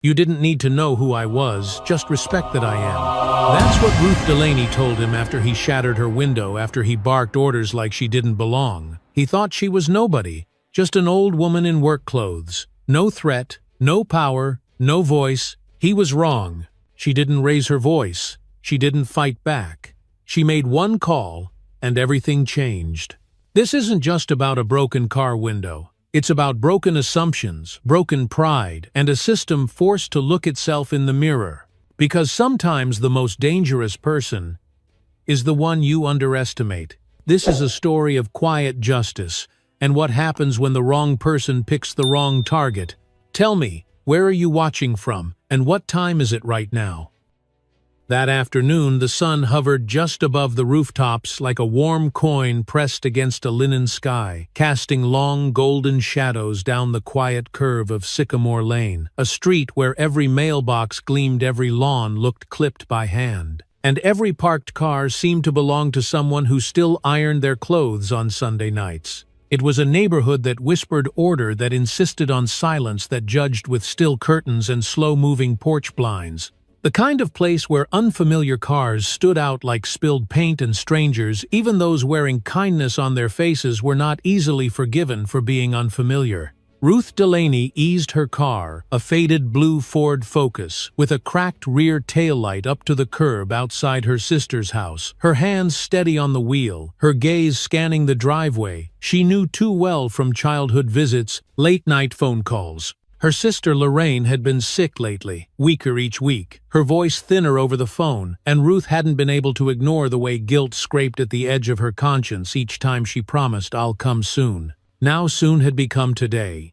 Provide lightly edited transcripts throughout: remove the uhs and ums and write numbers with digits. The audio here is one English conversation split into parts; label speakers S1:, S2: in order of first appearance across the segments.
S1: You didn't need to know who I was, just respect that I am. That's what Ruth Delaney told him after he shattered her window, after he barked orders like she didn't belong. He thought she was nobody, just an old woman in work clothes. No threat, no power, no voice. He was wrong. She didn't raise her voice. She didn't fight back. She made one call, and everything changed. This isn't just about a broken car window. It's about broken assumptions, broken pride, and a system forced to look itself in the mirror. Because sometimes the most dangerous person is the one you underestimate. This is a story of quiet justice, and what happens when the wrong person picks the wrong target. Tell me, where are you watching from, and what time is it right now? That afternoon, the sun hovered just above the rooftops like a warm coin pressed against a linen sky, casting long golden shadows down the quiet curve of Sycamore Lane, a street where every mailbox gleamed, every lawn looked clipped by hand, and every parked car seemed to belong to someone who still ironed their clothes on Sunday nights. It was a neighborhood that whispered order, that insisted on silence, that judged with still curtains and slow-moving porch blinds. The kind of place where unfamiliar cars stood out like spilled paint, and strangers, even those wearing kindness on their faces, were not easily forgiven for being unfamiliar. Ruth Delaney eased her car, a faded blue Ford Focus, with a cracked rear taillight up to the curb outside her sister's house, her hands steady on the wheel, her gaze scanning the driveway. She knew too well from childhood visits, late-night phone calls. Her sister Lorraine had been sick lately, weaker each week, her voice thinner over the phone, and Ruth hadn't been able to ignore the way guilt scraped at the edge of her conscience each time she promised, "I'll come soon." Now soon had become today.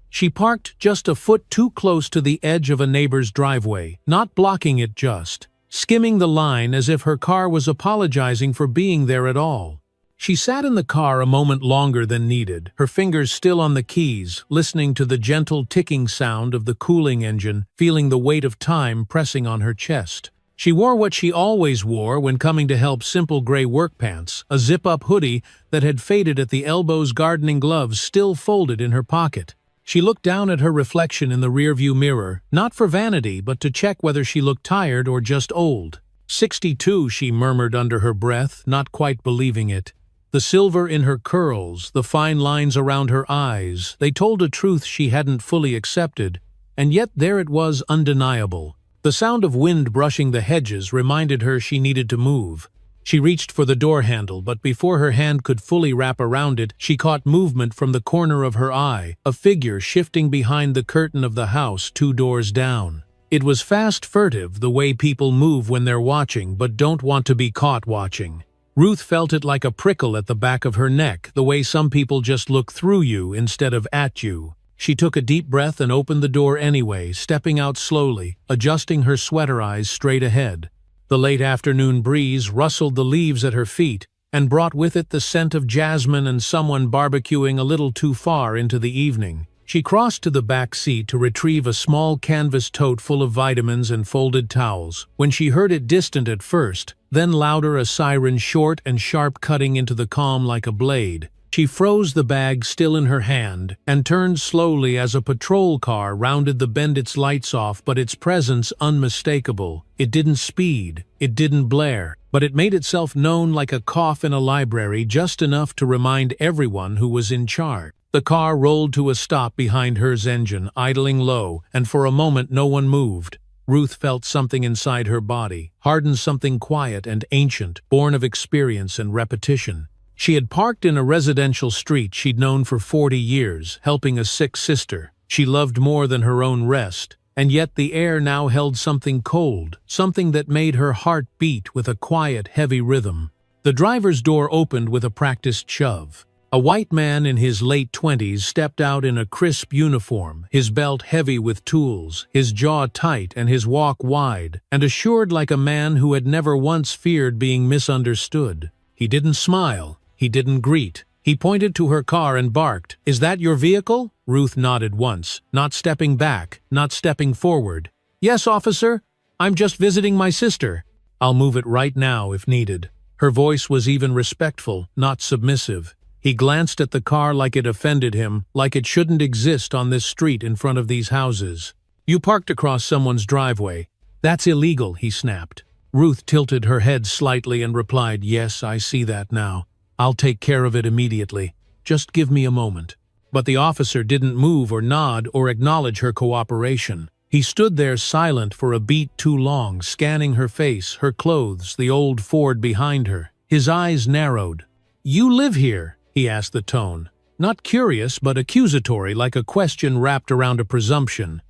S1: She parked just a foot too close to the edge of a neighbor's driveway, not blocking it, just skimming the line as if her car was apologizing for being there at all. She sat in the car a moment longer than needed, her fingers still on the keys, listening to the gentle ticking sound of the cooling engine, feeling the weight of time pressing on her chest. She wore what she always wore when coming to help, simple gray work pants, a zip-up hoodie that had faded at the elbows, gardening gloves still folded in her pocket. She looked down at her reflection in the rearview mirror, not for vanity, but to check whether she looked tired or just old. 62, she murmured under her breath, not quite believing it. The silver in her curls, the fine lines around her eyes, they told a truth she hadn't fully accepted, and yet there it was, undeniable. The sound of wind brushing the hedges reminded her she needed to move. She reached for the door handle, but before her hand could fully wrap around it, she caught movement from the corner of her eye, a figure shifting behind the curtain of the house 2 doors down. It was fast, furtive, the way people move when they're watching but don't want to be caught watching. Ruth felt it like a prickle at the back of her neck, the way some people just look through you instead of at you. She took a deep breath and opened the door anyway, stepping out slowly, adjusting her sweater eyes straight ahead. The late afternoon breeze rustled the leaves at her feet and brought with it the scent of jasmine and someone barbecuing a little too far into the evening. She crossed to the back seat to retrieve a small canvas tote full of vitamins and folded towels. When she heard it, distant at first, then louder, a siren, short and sharp, cutting into the calm like a blade, she froze, the bag still in her hand, and turned slowly as a patrol car rounded the bend, its lights off but its presence unmistakable. It didn't speed, it didn't blare, but it made itself known like a cough in a library, just enough to remind everyone who was in charge. The car rolled to a stop behind hers engine, idling low, and for a moment no one moved. Ruth felt something inside her body, hardened, something quiet and ancient, born of experience and repetition. She had parked in a residential street she'd known for 40 years, helping a sick sister she loved more than her own rest, and yet the air now held something cold, something that made her heart beat with a quiet, heavy rhythm. The driver's door opened with a practiced shove. A white man in his late 20s stepped out in a crisp uniform, his belt heavy with tools, his jaw tight and his walk wide, and assured like a man who had never once feared being misunderstood. He didn't smile, he didn't greet. He pointed to her car and barked, "Is that your vehicle?" Ruth nodded once, not stepping back, not stepping forward. "Yes, officer. I'm just visiting my sister. I'll move it right now if needed." Her voice was even respectful, not submissive. He glanced at the car like it offended him, like it shouldn't exist on this street in front of these houses. You parked across someone's driveway. That's illegal, he snapped. Ruth tilted her head slightly and replied, "Yes, I see that now. I'll take care of it immediately. Just give me a moment." But the officer didn't move or nod or acknowledge her cooperation. He stood there silent for a beat too long, scanning her face, her clothes, the old Ford behind her. His eyes narrowed. "You live here?" he asked the tone. Not curious, but accusatory, like a question wrapped around a presumption.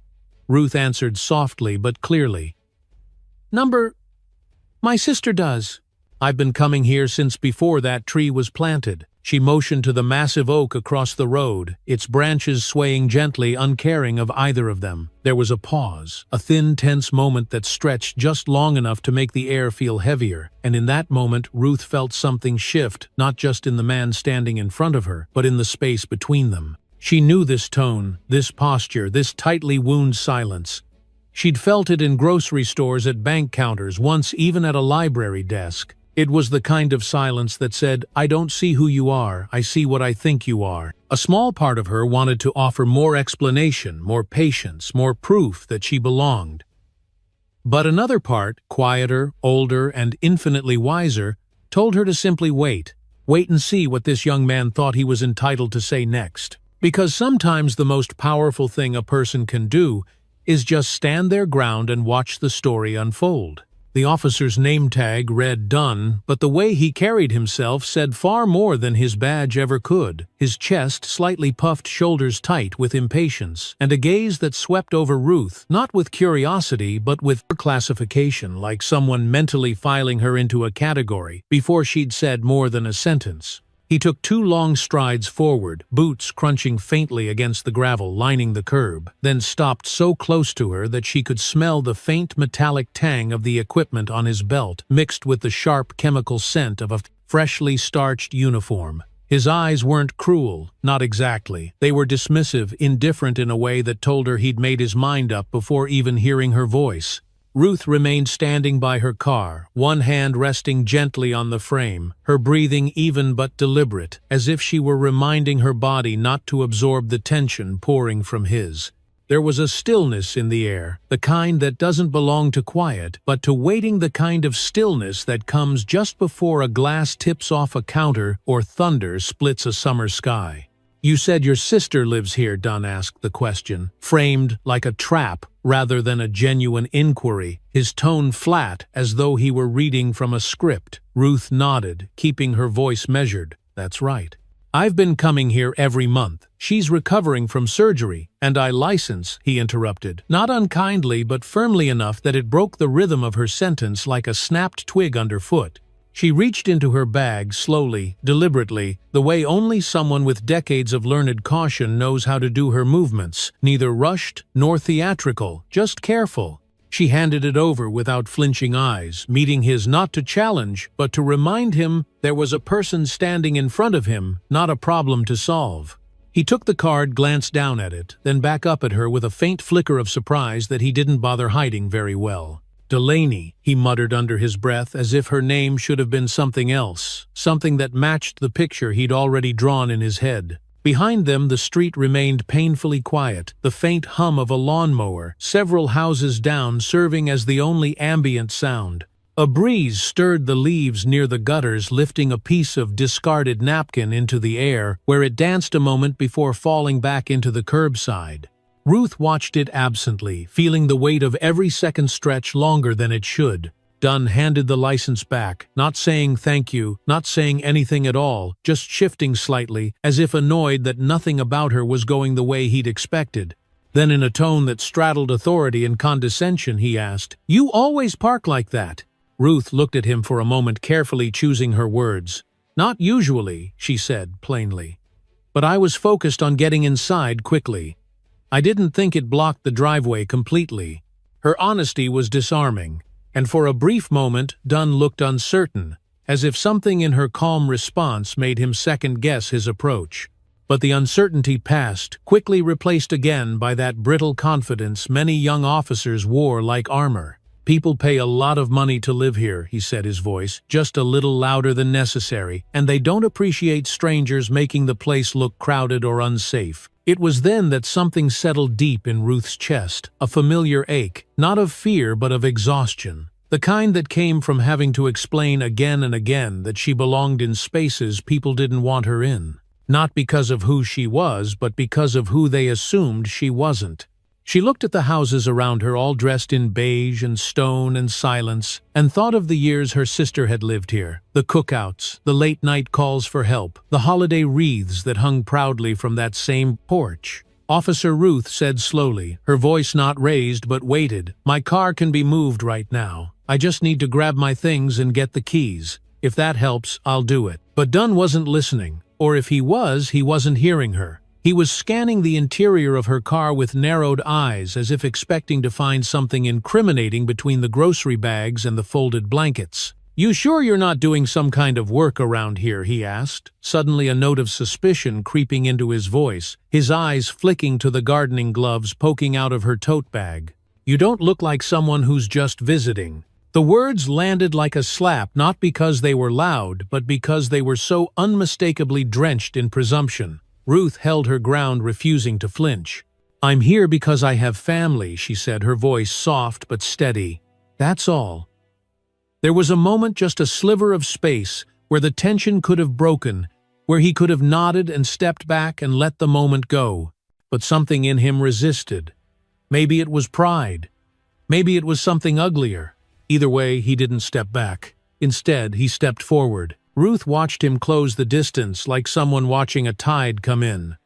S1: Ruth answered softly but clearly. My sister does. I've been coming here since before that tree was planted." She motioned to the massive oak across the road, its branches swaying gently, uncaring of either of them. There was a pause, a thin, tense moment that stretched just long enough to make the air feel heavier, and in that moment Ruth felt something shift, not just in the man standing in front of her, but in the space between them. She knew this tone, this posture, this tightly wound silence. She'd felt it in grocery stores, at bank counters, once even at a library desk. It was the kind of silence that said, "I don't see who you are, I see what I think you are." A small part of her wanted to offer more explanation, more patience, more proof that she belonged. But another part, quieter, older, and infinitely wiser, told her to simply wait and see what this young man thought he was entitled to say next. Because sometimes the most powerful thing a person can do is just stand their ground and watch the story unfold. The officer's name tag read Dunn, but the way he carried himself said far more than his badge ever could. His chest slightly puffed, shoulders tight with impatience, and a gaze that swept over Ruth, not with curiosity but with classification, like someone mentally filing her into a category before she'd said more than a sentence. He took 2 long strides forward, boots crunching faintly against the gravel lining the curb, then stopped so close to her that she could smell the faint metallic tang of the equipment on his belt, mixed with the sharp chemical scent of a freshly starched uniform. His eyes weren't cruel, not exactly. They were dismissive, indifferent in a way that told her he'd made his mind up before even hearing her voice. Ruth remained standing by her car, one hand resting gently on the frame, her breathing even but deliberate, as if she were reminding her body not to absorb the tension pouring from his. There was a stillness in the air, the kind that doesn't belong to quiet, but to waiting, the kind of stillness that comes just before a glass tips off a counter or thunder splits a summer sky. "You said your sister lives here," Dunn asked the question, framed like a trap rather than a genuine inquiry, his tone flat as though he were reading from a script. Ruth nodded, keeping her voice measured. "That's right. I've been coming here every month. She's recovering from surgery, and I license," he interrupted, not unkindly but firmly enough that it broke the rhythm of her sentence like a snapped twig underfoot. She reached into her bag slowly, deliberately, the way only someone with decades of learned caution knows how to do her movements, neither rushed nor theatrical, just careful. She handed it over without flinching eyes, meeting his not to challenge, but to remind him there was a person standing in front of him, not a problem to solve. He took the card, glanced down at it, then back up at her with a faint flicker of surprise that he didn't bother hiding very well. "Delaney," he muttered under his breath, as if her name should have been something else, something that matched the picture he'd already drawn in his head. Behind them the street remained painfully quiet, the faint hum of a lawnmower, several houses down, serving as the only ambient sound. A breeze stirred the leaves near the gutters, lifting a piece of discarded napkin into the air, where it danced a moment before falling back into the curbside. Ruth watched it absently, feeling the weight of every second stretch longer than it should. Dunn handed the license back, not saying thank you, not saying anything at all, just shifting slightly, as if annoyed that nothing about her was going the way he'd expected. Then in a tone that straddled authority and condescension, he asked, "You always park like that?" Ruth looked at him for a moment, carefully choosing her words. "Not usually," she said plainly. "But I was focused on getting inside quickly. I didn't think it blocked the driveway completely." Her honesty was disarming, and for a brief moment Dunn looked uncertain, as if something in her calm response made him second-guess his approach. But the uncertainty passed, quickly replaced again by that brittle confidence many young officers wore like armor. "People pay a lot of money to live here," he said, his voice just a little louder than necessary, "and they don't appreciate strangers making the place look crowded or unsafe. It was then that something settled deep in Ruth's chest, a familiar ache, not of fear but of exhaustion. The kind that came from having to explain again and again that she belonged in spaces people didn't want her in. Not because of who she was, but because of who they assumed she wasn't. She looked at the houses around her, all dressed in beige and stone and silence, and thought of the years her sister had lived here, the cookouts, the late-night calls for help, the holiday wreaths that hung proudly from that same porch. Officer Ruth said slowly, her voice not raised but weighted, "My car can be moved right now. I just need to grab my things and get the keys. If that helps, I'll do it." But Dunn wasn't listening, or if he wasn't hearing her. He was scanning the interior of her car with narrowed eyes, as if expecting to find something incriminating between the grocery bags and the folded blankets. "You sure you're not doing some kind of work around here?" he asked, suddenly a note of suspicion creeping into his voice, his eyes flicking to the gardening gloves poking out of her tote bag. "You don't look like someone who's just visiting." The words landed like a slap, not because they were loud, but because they were so unmistakably drenched in presumption. Ruth held her ground, refusing to flinch. "I'm here because I have family," she said, her voice soft but steady. "That's all." There was a moment, just a sliver of space, where the tension could have broken, where he could have nodded and stepped back and let the moment go. But something in him resisted. Maybe it was pride. Maybe it was something uglier. Either way, he didn't step back. Instead, he stepped forward. Ruth watched him close the distance like someone watching a tide come in.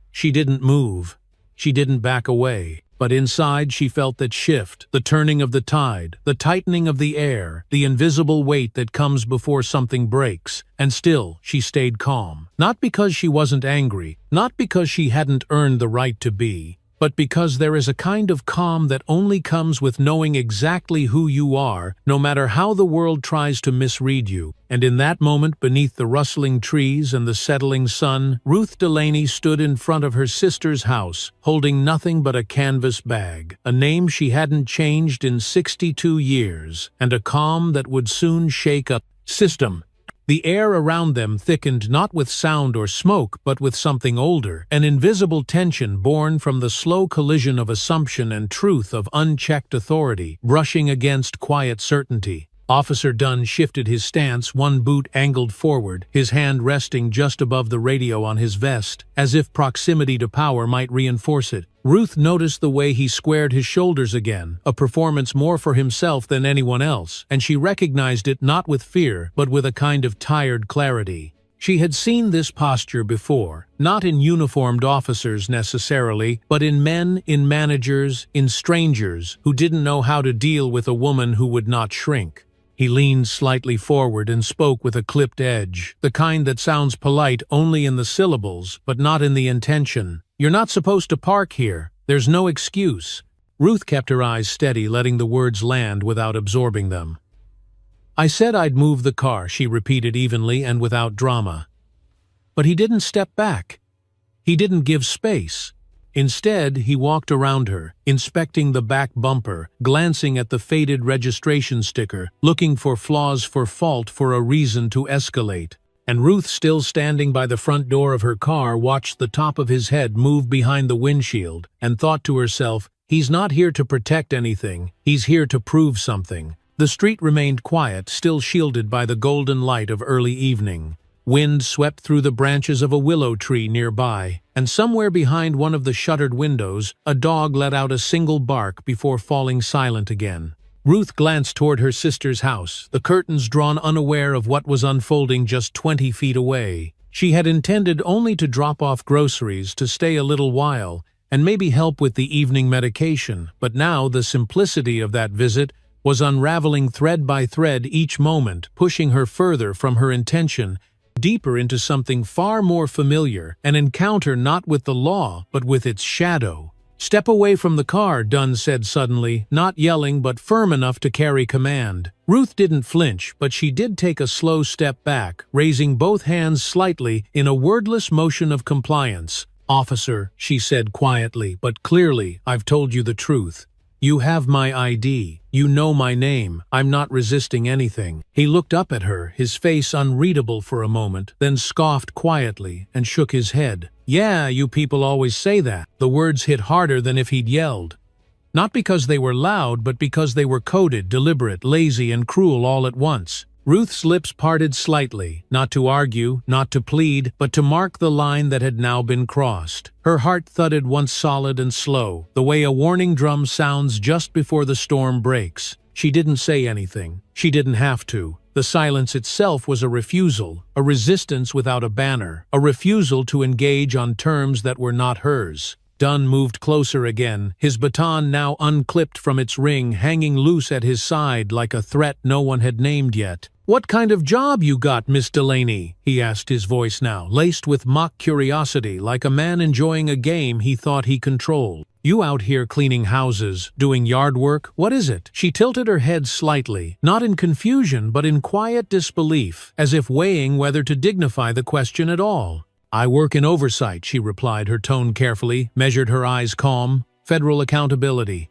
S1: She didn't move. She didn't back away. But inside she felt that shift, the turning of the tide, the tightening of the air, the invisible weight that comes before something breaks. And still, she stayed calm. Not because she wasn't angry, not because she hadn't earned the right to be, but because there is a kind of calm that only comes with knowing exactly who you are, no matter how the world tries to misread you. And in that moment, beneath the rustling trees and the settling sun, Ruth Delaney stood in front of her sister's house, holding nothing but a canvas bag, a name she hadn't changed in 62 years, and a calm that would soon shake a system. The air around them thickened not with sound or smoke, but with something older, an invisible tension born from the slow collision of assumption and truth, of unchecked authority, brushing against quiet certainty. Officer Dunn shifted his stance, one boot angled forward, his hand resting just above the radio on his vest, as if proximity to power might reinforce it. Ruth noticed the way he squared his shoulders again, a performance more for himself than anyone else, and she recognized it not with fear, but with a kind of tired clarity. She had seen this posture before, not in uniformed officers necessarily, but in men, in managers, in strangers, who didn't know how to deal with a woman who would not shrink. He leaned slightly forward and spoke with a clipped edge, the kind that sounds polite only in the syllables, but not in the intention. "You're not supposed to park here. There's no excuse." Ruth kept her eyes steady, letting the words land without absorbing them. "I said I'd move the car," she repeated evenly and without drama. But he didn't step back. He didn't give space. Instead, he walked around her, inspecting the back bumper, glancing at the faded registration sticker, looking for flaws, for fault, for a reason to escalate. And Ruth, still standing by the front door of her car, watched the top of his head move behind the windshield, and thought to herself, he's not here to protect anything, he's here to prove something. The street remained quiet, still shielded by the golden light of early evening. Wind swept through the branches of a willow tree nearby, and somewhere behind one of the shuttered windows, a dog let out a single bark before falling silent again. Ruth glanced toward her sister's house, the curtains drawn, unaware of what was unfolding just 20 feet away. She had intended only to drop off groceries, to stay a little while, and maybe help with the evening medication, but now the simplicity of that visit was unraveling thread by thread each moment, pushing her further from her intention, deeper into something far more familiar, an encounter not with the law, but with its shadow. "Step away from the car," Dunn said suddenly, not yelling but firm enough to carry command. Ruth didn't flinch, but she did take a slow step back, raising both hands slightly in a wordless motion of compliance. "Officer," she said quietly but clearly, "I've told you the truth. You have my ID. You know my name. I'm not resisting anything." He looked up at her, his face unreadable for a moment, then scoffed quietly and shook his head. "Yeah, you people always say that." The words hit harder than if he'd yelled. Not because they were loud, but because they were coded, deliberate, lazy, and cruel all at once. Ruth's lips parted slightly, not to argue, not to plead, but to mark the line that had now been crossed. Her heart thudded once solid and slow, the way a warning drum sounds just before the storm breaks. She didn't say anything. She didn't have to. The silence itself was a refusal, a resistance without a banner, a refusal to engage on terms that were not hers. Dunn moved closer again, his baton now unclipped from its ring, hanging loose at his side like a threat no one had named yet. "What kind of job you got, Miss Delaney?" he asked, his voice now laced with mock curiosity, like a man enjoying a game he thought he controlled. "You out here cleaning houses, doing yard work? What is it?" She tilted her head slightly, not in confusion but in quiet disbelief, as if weighing whether to dignify the question at all. "I work in oversight," she replied, her tone carefully, measured, her eyes calm. "Federal accountability.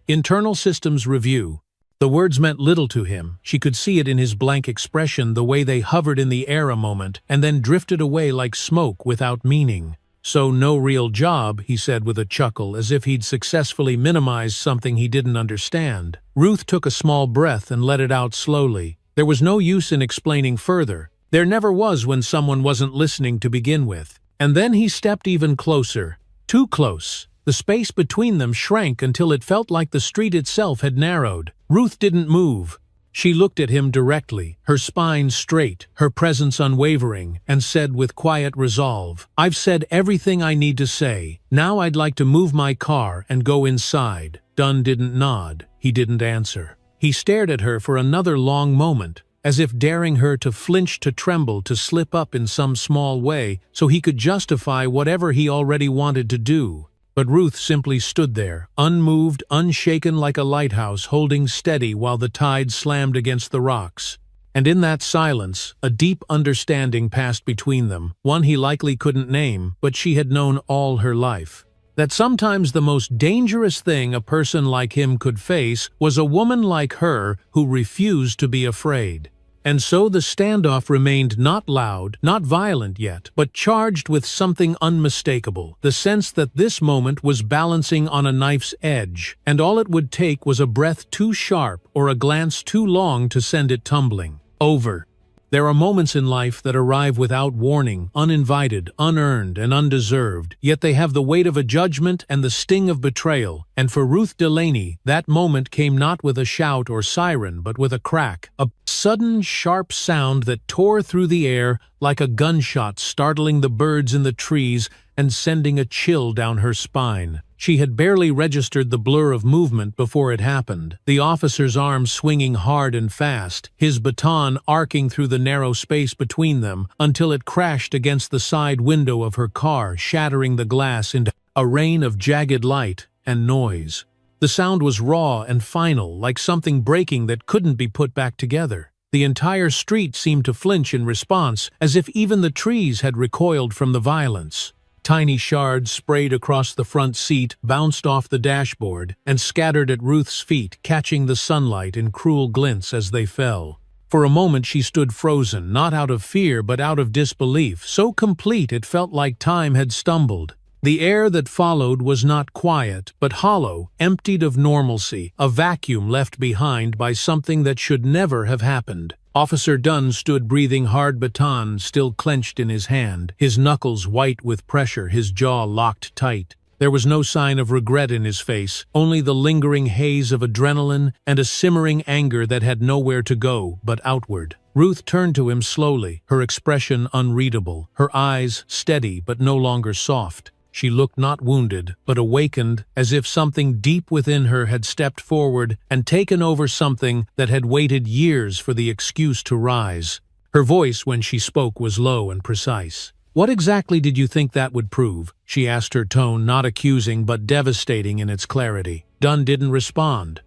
S1: Internal systems review." The words meant little to him. She could see it in his blank expression, the way they hovered in the air a moment, and then drifted away like smoke without meaning. "So no real job," he said with a chuckle, as if he'd successfully minimized something he didn't understand. Ruth took a small breath and let it out slowly. There was no use in explaining further. There never was when someone wasn't listening to begin with. And then he stepped even closer. Too close. The space between them shrank until it felt like the street itself had narrowed. Ruth didn't move. She looked at him directly, her spine straight, her presence unwavering, and said with quiet resolve, "I've said everything I need to say. Now I'd like to move my car and go inside." Dunn didn't nod. He didn't answer. He stared at her for another long moment, as if daring her to flinch, to tremble, to slip up in some small way so he could justify whatever he already wanted to do. But Ruth simply stood there, unmoved, unshaken like a lighthouse, holding steady while the tide slammed against the rocks. And in that silence, a deep understanding passed between them, one he likely couldn't name, but she had known all her life. That sometimes the most dangerous thing a person like him could face was a woman like her who refused to be afraid. And so the standoff remained not loud, not violent yet, but charged with something unmistakable, the sense that this moment was balancing on a knife's edge, and all it would take was a breath too sharp or a glance too long to send it tumbling. Over. There are moments in life that arrive without warning, uninvited, unearned, and undeserved, yet they have the weight of a judgment and the sting of betrayal, and for Ruth Delaney, that moment came not with a shout or siren, but with a crack, a sudden, sharp sound that tore through the air like a gunshot, startling the birds in the trees and sending a chill down her spine. She had barely registered the blur of movement before it happened, the officer's arm swinging hard and fast, his baton arcing through the narrow space between them until it crashed against the side window of her car, shattering the glass into a rain of jagged light and noise. The sound was raw and final, like something breaking that couldn't be put back together. The entire street seemed to flinch in response, as if even the trees had recoiled from the violence. Tiny shards sprayed across the front seat, bounced off the dashboard, and scattered at Ruth's feet, catching the sunlight in cruel glints as they fell. For a moment she stood frozen, not out of fear but out of disbelief, so complete it felt like time had stumbled. The air that followed was not quiet, but hollow, emptied of normalcy, a vacuum left behind by something that should never have happened. Officer Dunn stood breathing hard, baton still clenched in his hand, his knuckles white with pressure, his jaw locked tight. There was no sign of regret in his face, only the lingering haze of adrenaline and a simmering anger that had nowhere to go but outward. Ruth turned to him slowly, her expression unreadable, her eyes steady but no longer soft. She looked not wounded, but awakened, as if something deep within her had stepped forward and taken over something that had waited years for the excuse to rise. Her voice when she spoke was low and precise. "What exactly did you think that would prove?" she asked, her tone not accusing but devastating in its clarity. Dunn didn't respond.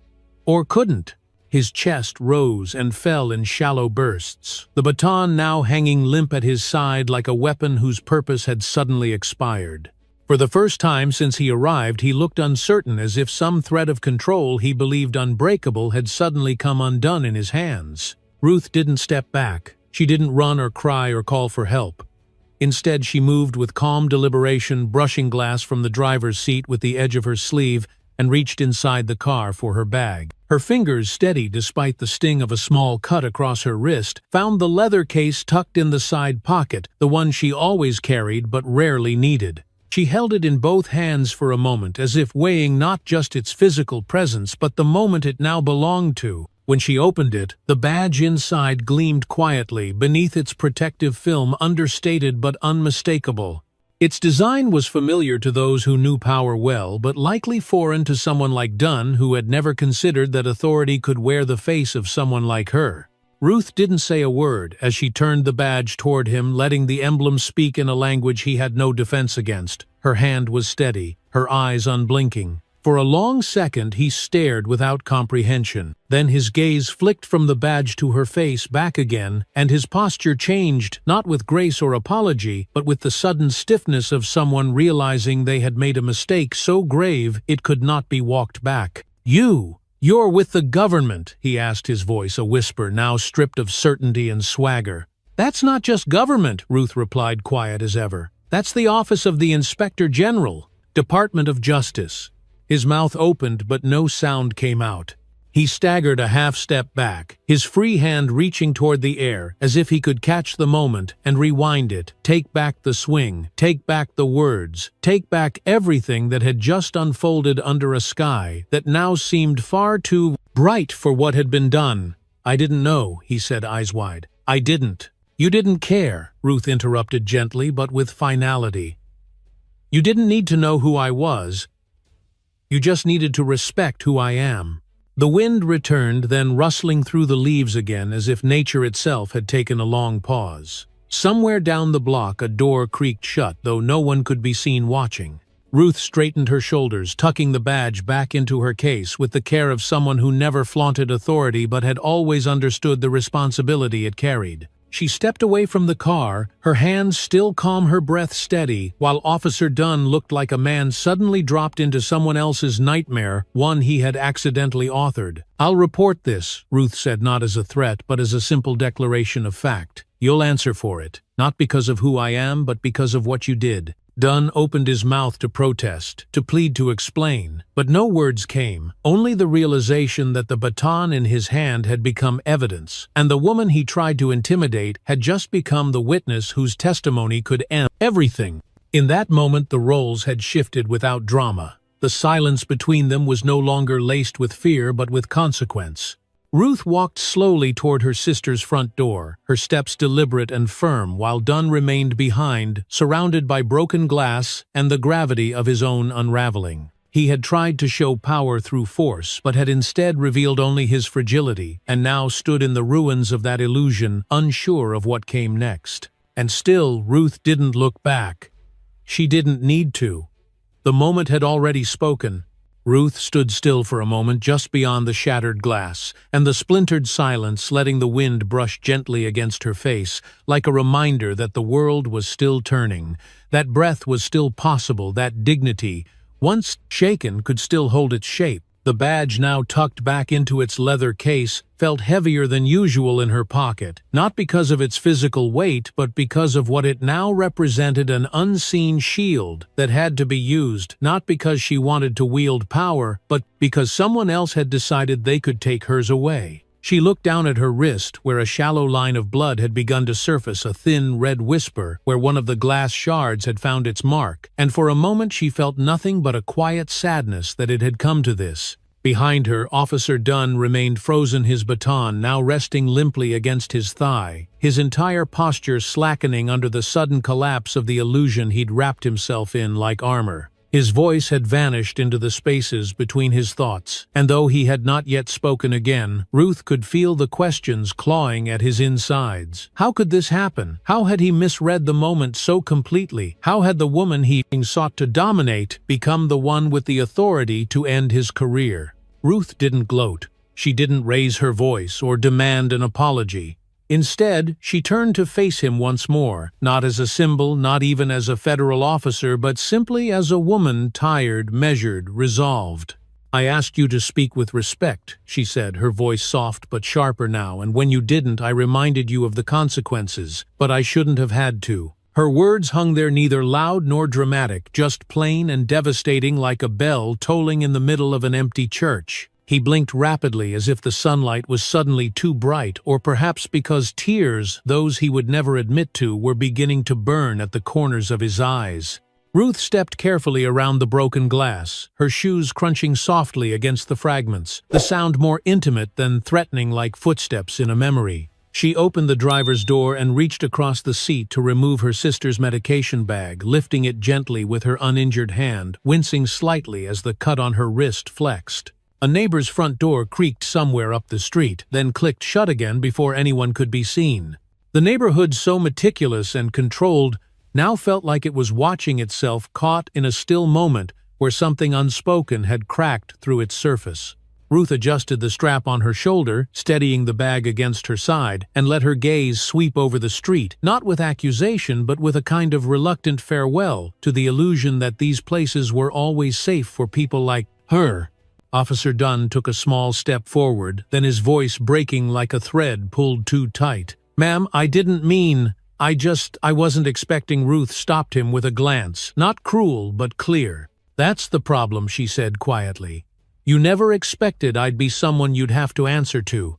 S1: Or couldn't. His chest rose and fell in shallow bursts, the baton now hanging limp at his side like a weapon whose purpose had suddenly expired. For the first time since he arrived, he looked uncertain, as if some thread of control he believed unbreakable had suddenly come undone in his hands. Ruth didn't step back. She didn't run or cry or call for help. Instead, she moved with calm deliberation, brushing glass from the driver's seat with the edge of her sleeve, and reached inside the car for her bag. Her fingers, steady despite the sting of a small cut across her wrist, found the leather case tucked in the side pocket, the one she always carried but rarely needed. She held it in both hands for a moment, as if weighing not just its physical presence but the moment it now belonged to. When she opened it, the badge inside gleamed quietly beneath its protective film, understated but unmistakable. Its design was familiar to those who knew power well, but likely foreign to someone like Dunn, who had never considered that authority could wear the face of someone like her. Ruth didn't say a word as she turned the badge toward him, letting the emblem speak in a language he had no defense against. Her hand was steady, her eyes unblinking. For a long second he stared without comprehension. Then his gaze flicked from the badge to her face back again, and his posture changed, not with grace or apology, but with the sudden stiffness of someone realizing they had made a mistake so grave it could not be walked back. You're with the government," he asked, his voice a whisper, now stripped of certainty and swagger. "That's not just government," Ruth replied, quiet as ever. "That's the office of the Inspector General, Department of Justice." His mouth opened, but no sound came out. He staggered a half-step back, his free hand reaching toward the air, as if he could catch the moment and rewind it, take back the swing, take back the words, take back everything that had just unfolded under a sky that now seemed far too bright for what had been done. "I didn't know," he said, eyes wide. "I didn't." "You didn't care," Ruth interrupted gently but with finality. "You didn't need to know who I was. You just needed to respect who I am." The wind returned, then rustling through the leaves again as if nature itself had taken a long pause. Somewhere down the block a door creaked shut, though no one could be seen watching. Ruth straightened her shoulders, tucking the badge back into her case with the care of someone who never flaunted authority but had always understood the responsibility it carried. She stepped away from the car, her hands still calm, her breath steady, while Officer Dunn looked like a man suddenly dropped into someone else's nightmare, one he had accidentally authored. "I'll report this," Ruth said, not as a threat but as a simple declaration of fact. "You'll answer for it, not because of who I am but because of what you did." Dunn opened his mouth to protest, to plead, to explain, but no words came, only the realization that the baton in his hand had become evidence, and the woman he tried to intimidate had just become the witness whose testimony could end everything. In that moment the roles had shifted without drama. The silence between them was no longer laced with fear but with consequence. Ruth walked slowly toward her sister's front door, her steps deliberate and firm, while Dunn remained behind, surrounded by broken glass and the gravity of his own unraveling. He had tried to show power through force, but had instead revealed only his fragility, and now stood in the ruins of that illusion, unsure of what came next. And still, Ruth didn't look back. She didn't need to. The moment had already spoken. Ruth stood still for a moment just beyond the shattered glass, and the splintered silence letting the wind brush gently against her face, like a reminder that the world was still turning, that breath was still possible, that dignity, once shaken, could still hold its shape. The badge, now tucked back into its leather case, felt heavier than usual in her pocket, not because of its physical weight, but because of what it now represented, an unseen shield that had to be used, not because she wanted to wield power, but because someone else had decided they could take hers away. She looked down at her wrist, where a shallow line of blood had begun to surface, a thin red whisper where one of the glass shards had found its mark, and for a moment she felt nothing but a quiet sadness that it had come to this. Behind her, Officer Dunn remained frozen, his baton now resting limply against his thigh, his entire posture slackening under the sudden collapse of the illusion he'd wrapped himself in like armor. His voice had vanished into the spaces between his thoughts, and though he had not yet spoken again, Ruth could feel the questions clawing at his insides. How could this happen? How had he misread the moment so completely? How had the woman he sought to dominate become the one with the authority to end his career? Ruth didn't gloat. She didn't raise her voice or demand an apology. Instead, she turned to face him once more, not as a symbol, not even as a federal officer, but simply as a woman, tired, measured, resolved. "I asked you to speak with respect," she said, her voice soft but sharper now, "and when you didn't, I reminded you of the consequences, but I shouldn't have had to." Her words hung there neither loud nor dramatic, just plain and devastating like a bell tolling in the middle of an empty church. He blinked rapidly as if the sunlight was suddenly too bright, or perhaps because tears, those he would never admit to, were beginning to burn at the corners of his eyes. Ruth stepped carefully around the broken glass, her shoes crunching softly against the fragments, the sound more intimate than threatening like footsteps in a memory. She opened the driver's door and reached across the seat to remove her sister's medication bag, lifting it gently with her uninjured hand, wincing slightly as the cut on her wrist flexed. A neighbor's front door creaked somewhere up the street, then clicked shut again before anyone could be seen. The neighborhood, so meticulous and controlled, now felt like it was watching itself, caught in a still moment where something unspoken had cracked through its surface. Ruth adjusted the strap on her shoulder, steadying the bag against her side, and let her gaze sweep over the street, not with accusation but with a kind of reluctant farewell to the illusion that these places were always safe for people like her. Officer Dunn took a small step forward, then his voice breaking like a thread pulled too tight. "Ma'am, I didn't mean, I wasn't expecting." Ruth stopped him with a glance, not cruel but clear. "That's the problem," she said quietly. "You never expected I'd be someone you'd have to answer to.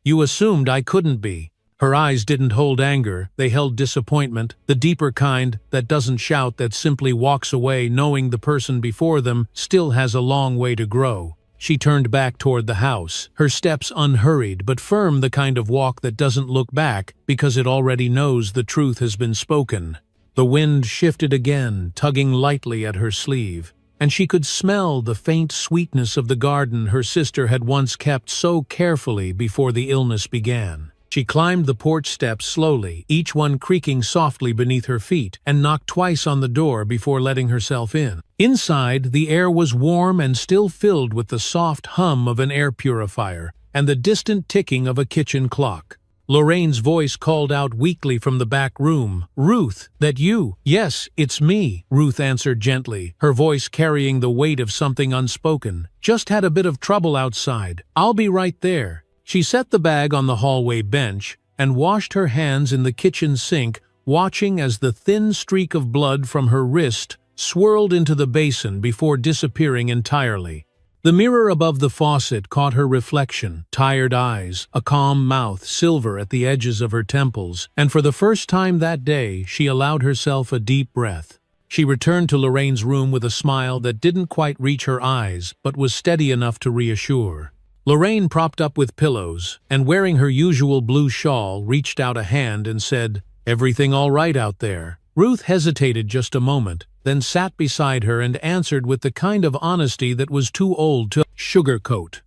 S1: You assumed I couldn't be." Her eyes didn't hold anger, they held disappointment, the deeper kind that doesn't shout, that simply walks away knowing the person before them still has a long way to grow. She turned back toward the house, her steps unhurried but firm, the kind of walk that doesn't look back because it already knows the truth has been spoken. The wind shifted again, tugging lightly at her sleeve, and she could smell the faint sweetness of the garden her sister had once kept so carefully before the illness began. She climbed the porch steps slowly, each one creaking softly beneath her feet, and knocked twice on the door before letting herself in. Inside, the air was warm and still filled with the soft hum of an air purifier and the distant ticking of a kitchen clock. Lorraine's voice called out weakly from the back room. "Ruth, that you?" "Yes, it's me," Ruth answered gently, her voice carrying the weight of something unspoken. "Just had a bit of trouble outside. I'll be right there." She set the bag on the hallway bench and washed her hands in the kitchen sink, watching as the thin streak of blood from her wrist swirled into the basin before disappearing entirely. The mirror above the faucet caught her reflection, tired eyes, a calm mouth, silver at the edges of her temples, and for the first time that day she allowed herself a deep breath. She returned to Lorraine's room with a smile that didn't quite reach her eyes but was steady enough to reassure. Lorraine, propped up with pillows and wearing her usual blue shawl, reached out a hand and said, "Everything all right out there?" Ruth hesitated just a moment, then sat beside her and answered with the kind of honesty that was too old to sugarcoat.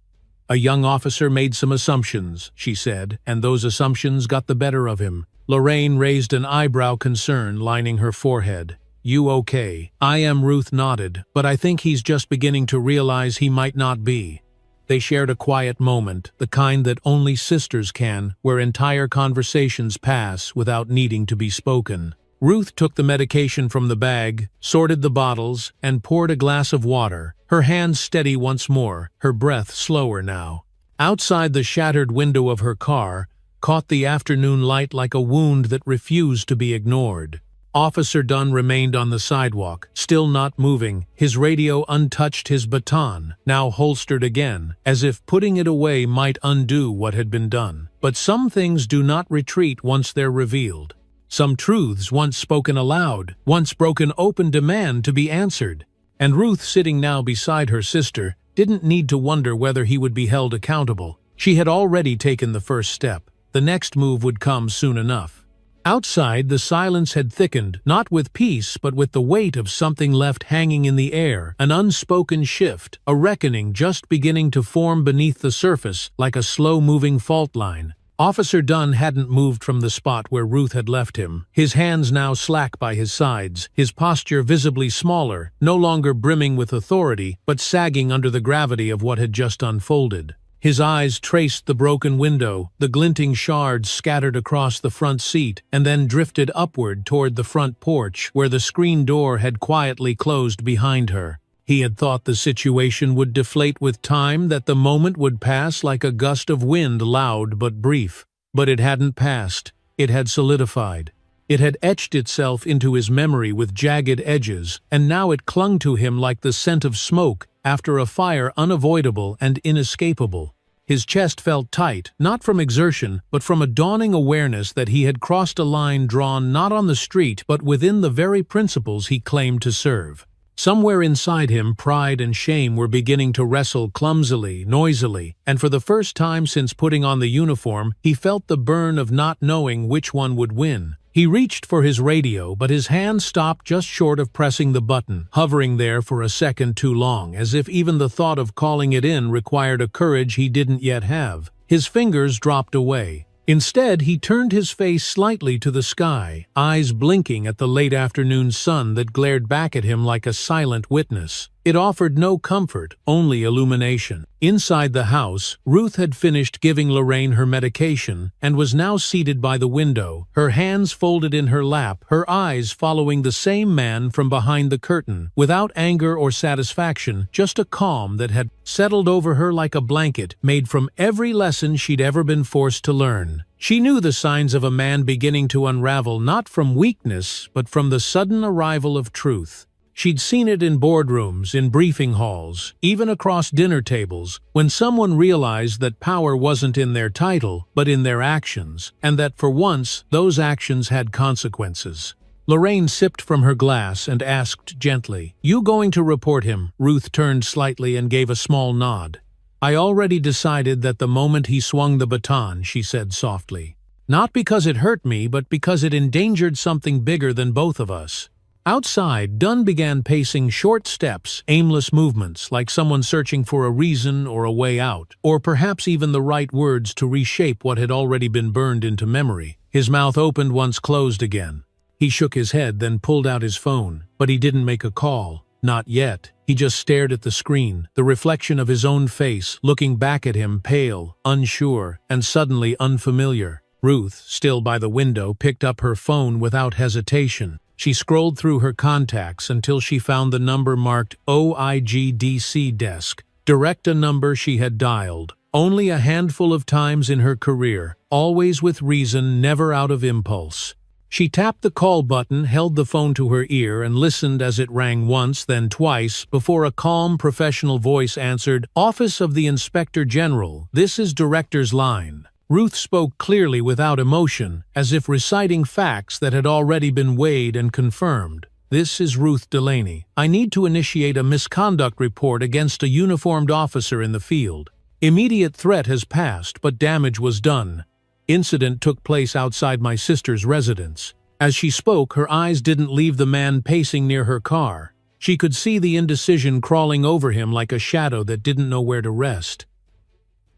S1: "A young officer made some assumptions," she said, "and those assumptions got the better of him." Lorraine raised an eyebrow, concern lining her forehead. "You okay?" "I am," Ruth nodded, "but I think he's just beginning to realize he might not be." They shared a quiet moment, the kind that only sisters can, where entire conversations pass without needing to be spoken. Ruth took the medication from the bag, sorted the bottles, and poured a glass of water, her hands steady once more, her breath slower now. Outside, the shattered window of her car caught the afternoon light like a wound that refused to be ignored. Officer Dunn remained on the sidewalk, still not moving, his radio untouched, his baton now holstered again, as if putting it away might undo what had been done. But some things do not retreat once they're revealed. Some truths once spoken aloud, once broken open, demand to be answered. And Ruth, sitting now beside her sister, didn't need to wonder whether he would be held accountable. She had already taken the first step. The next move would come soon enough. Outside, the silence had thickened, not with peace but with the weight of something left hanging in the air, an unspoken shift, a reckoning just beginning to form beneath the surface like a slow-moving fault line. Officer Dunn hadn't moved from the spot where Ruth had left him, his hands now slack by his sides, his posture visibly smaller, no longer brimming with authority, but sagging under the gravity of what had just unfolded. His eyes traced the broken window, the glinting shards scattered across the front seat, and then drifted upward toward the front porch, where the screen door had quietly closed behind her. He had thought the situation would deflate with time, that the moment would pass like a gust of wind, loud but brief. But it hadn't passed. It had solidified. It had etched itself into his memory with jagged edges, and now it clung to him like the scent of smoke after a fire unavoidable and inescapable. His chest felt tight, not from exertion, but from a dawning awareness that he had crossed a line drawn not on the street but within the very principles he claimed to serve. Somewhere inside him, pride and shame were beginning to wrestle clumsily, noisily, and for the first time since putting on the uniform, he felt the burn of not knowing which one would win. He reached for his radio, but his hand stopped just short of pressing the button, hovering there for a second too long, as if even the thought of calling it in required a courage he didn't yet have. His fingers dropped away. Instead, he turned his face slightly to the sky, eyes blinking at the late afternoon sun that glared back at him like a silent witness. It offered no comfort, only illumination. Inside the house, Ruth had finished giving Lorraine her medication and was now seated by the window, her hands folded in her lap, her eyes following the same man from behind the curtain, without anger or satisfaction, just a calm that had settled over her like a blanket made from every lesson she'd ever been forced to learn. She knew the signs of a man beginning to unravel not from weakness, but from the sudden arrival of truth. She'd seen it in boardrooms, in briefing halls, even across dinner tables, when someone realized that power wasn't in their title, but in their actions, and that for once, those actions had consequences. Lorraine sipped from her glass and asked gently, "You going to report him?" Ruth turned slightly and gave a small nod. "I already decided that the moment he swung the baton," she said softly. "Not because it hurt me, but because it endangered something bigger than both of us." Outside, Dunn began pacing short steps, aimless movements, like someone searching for a reason or a way out, or perhaps even the right words to reshape what had already been burned into memory. His mouth opened once closed again. He shook his head, then pulled out his phone, but he didn't make a call. Not yet. He just stared at the screen, the reflection of his own face, looking back at him, pale, unsure, and suddenly unfamiliar. Ruth, still by the window, picked up her phone without hesitation. She scrolled through her contacts until she found the number marked OIGDC desk, direct a number she had dialed. Only a handful of times in her career, always with reason, never out of impulse. She tapped the call button, held the phone to her ear, and listened as it rang once, then twice, before a calm, professional voice answered, "Office of the Inspector General, this is Director's line." Ruth spoke clearly without emotion, as if reciting facts that had already been weighed and confirmed. "This is Ruth Delaney. I need to initiate a misconduct report against a uniformed officer in the field. Immediate threat has passed, but damage was done. Incident took place outside my sister's residence." As she spoke, her eyes didn't leave the man pacing near her car. She could see the indecision crawling over him like a shadow that didn't know where to rest.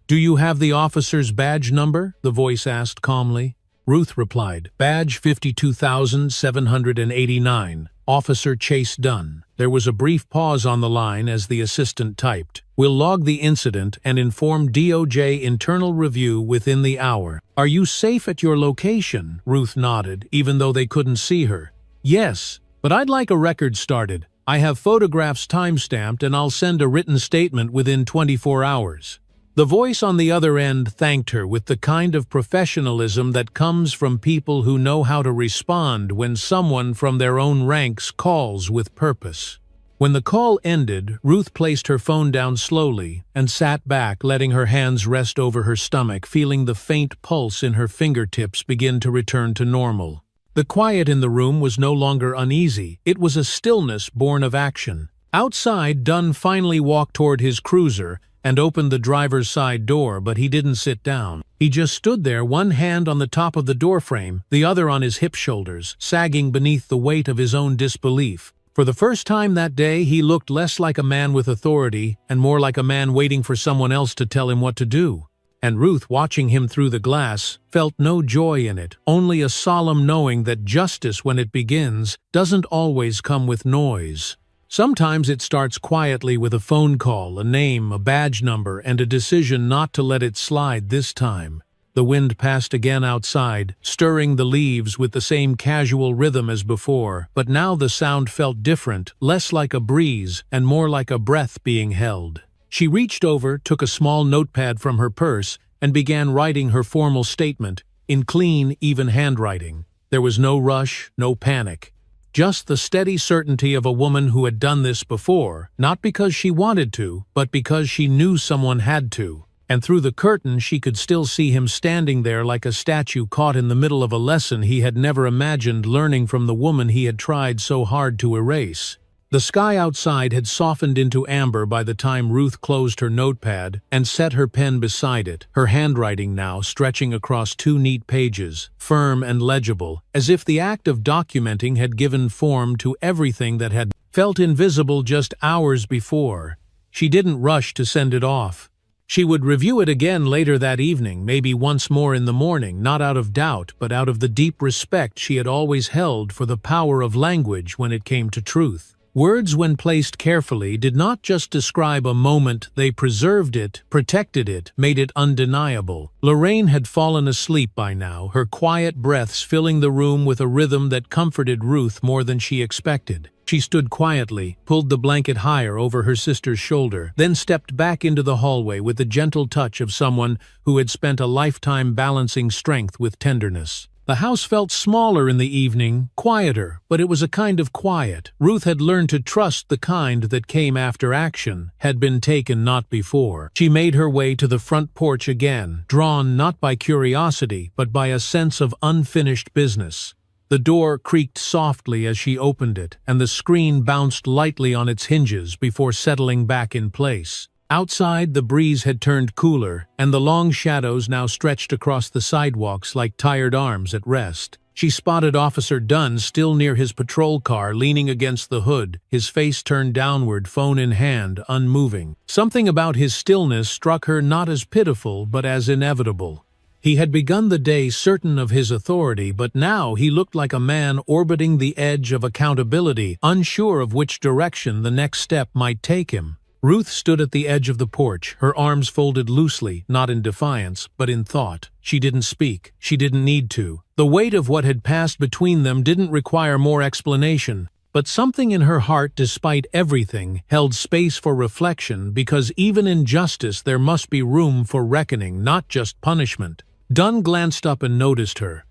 S1: "Do you have the officer's badge number?" the voice asked calmly. Ruth replied, "Badge 52,789, Officer Chase Dunn." There was a brief pause on the line as the assistant typed, "We'll log the incident and inform DOJ internal review within the hour." "Are you safe at your location?" Ruth nodded, even though they couldn't see her. "Yes, but I'd like a record started. I have photographs timestamped and I'll send a written statement within 24 hours. The voice on the other end thanked her with the kind of professionalism that comes from people who know how to respond when someone from their own ranks calls with purpose. When the call ended, Ruth placed her phone down slowly and sat back, letting her hands rest over her stomach, feeling the faint pulse in her fingertips begin to return to normal. The quiet in the room was no longer uneasy, it was a stillness born of action. Outside, Dunn finally walked toward his cruiser and opened the driver's side door, but he didn't sit down. He just stood there, one hand on the top of the doorframe, the other on his hip shoulders, sagging beneath the weight of his own disbelief. For the first time that day, he looked less like a man with authority and more like a man waiting for someone else to tell him what to do. And Ruth, watching him through the glass, felt no joy in it, only a solemn knowing that justice, when it begins, doesn't always come with noise. Sometimes it starts quietly with a phone call, a name, a badge number, and a decision not to let it slide this time. The wind passed again outside, stirring the leaves with the same casual rhythm as before, but now the sound felt different, less like a breeze and more like a breath being held. She reached over, took a small notepad from her purse, and began writing her formal statement, in clean, even handwriting. There was no rush, no panic. Just the steady certainty of a woman who had done this before, not because she wanted to, but because she knew someone had to. And through the curtain she could still see him standing there like a statue caught in the middle of a lesson he had never imagined learning from the woman he had tried so hard to erase. The sky outside had softened into amber by the time Ruth closed her notepad and set her pen beside it, her handwriting now stretching across 2 neat pages, firm and legible, as if the act of documenting had given form to everything that had felt invisible just hours before. She didn't rush to send it off. She would review it again later that evening, maybe once more in the morning, not out of doubt, but out of the deep respect she had always held for the power of language when it came to truth. Words, when placed carefully, did not just describe a moment, they preserved it, protected it, made it undeniable. Lorraine had fallen asleep by now, her quiet breaths filling the room with a rhythm that comforted Ruth more than she expected. She stood quietly, pulled the blanket higher over her sister's shoulder, then stepped back into the hallway with the gentle touch of someone who had spent a lifetime balancing strength with tenderness. The house felt smaller in the evening, quieter, but it was a kind of quiet. Ruth had learned to trust the kind that came after action had been taken, not before. She made her way to the front porch again, drawn not by curiosity, but by a sense of unfinished business. The door creaked softly as she opened it, and the screen bounced lightly on its hinges before settling back in place. Outside, the breeze had turned cooler, and the long shadows now stretched across the sidewalks like tired arms at rest. She spotted Officer Dunn still near his patrol car, leaning against the hood, his face turned downward, phone in hand, unmoving. Something about his stillness struck her not as pitiful, but as inevitable. He had begun the day certain of his authority, but now he looked like a man orbiting the edge of accountability, unsure of which direction the next step might take him. Ruth stood at the edge of the porch, her arms folded loosely, not in defiance, but in thought. She didn't speak. She didn't need to. The weight of what had passed between them didn't require more explanation. But something in her heart, despite everything, held space for reflection, because even in justice there must be room for reckoning, not just punishment. Dunn glanced up and noticed her.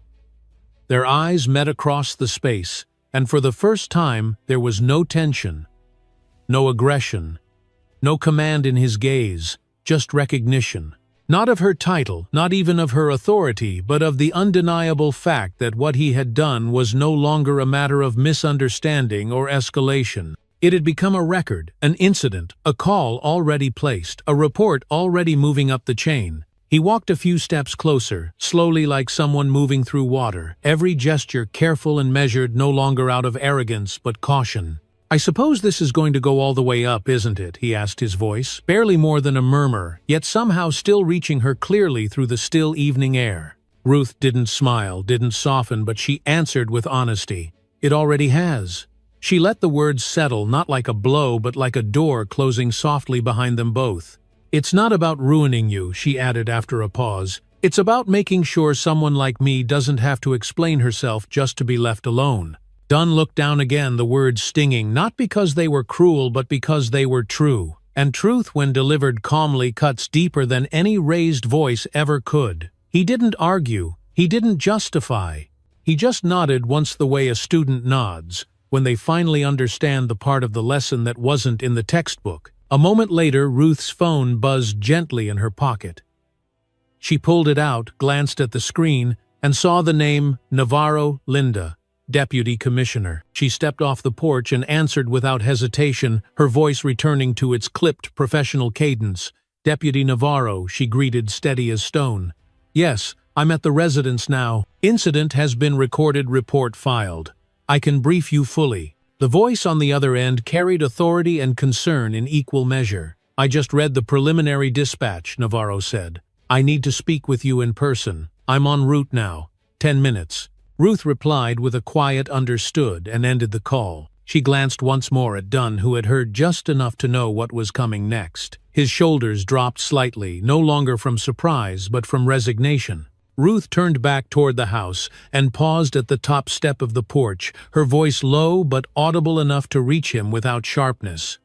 S1: Their eyes met across the space, and for the first time there was no tension, no aggression, no command in his gaze, just recognition. Not of her title, not even of her authority, but of the undeniable fact that what he had done was no longer a matter of misunderstanding or escalation. It had become a record, an incident, a call already placed, a report already moving up the chain. He walked a few steps closer, slowly like someone moving through water, every gesture careful and measured, no longer out of arrogance but caution. "I suppose this is going to go all the way up, isn't it?" he asked, his voice barely more than a murmur, yet somehow still reaching her clearly through the still evening air. Ruth didn't smile, didn't soften, but she answered with honesty. "It already has." She let the words settle, not like a blow, but like a door closing softly behind them both. "It's not about ruining you," she added after a pause. "It's about making sure someone like me doesn't have to explain herself just to be left alone." Dunn looked down again, the words stinging, not because they were cruel, but because they were true. And truth, when delivered calmly, cuts deeper than any raised voice ever could. He didn't argue. He didn't justify. He just nodded once, the way a student nods when they finally understand the part of the lesson that wasn't in the textbook. A moment later, Ruth's phone buzzed gently in her pocket. She pulled it out, glanced at the screen, and saw the name Navarro Linda, Deputy Commissioner. She stepped off the porch and answered without hesitation, her voice returning to its clipped, professional cadence. "Deputy Navarro," she greeted, steady as stone. "Yes, I'm at the residence now. Incident has been recorded, report filed. I can brief you fully." The voice on the other end carried authority and concern in equal measure. "I just read the preliminary dispatch," Navarro said. "I need to speak with you in person. I'm en route now. 10 minutes. Ruth replied with a quiet "understood" and ended the call. She glanced once more at Dunn, who had heard just enough to know what was coming next. His shoulders dropped slightly, no longer from surprise, but from resignation. Ruth turned back toward the house and paused at the top step of the porch, her voice low but audible enough to reach him without sharpness.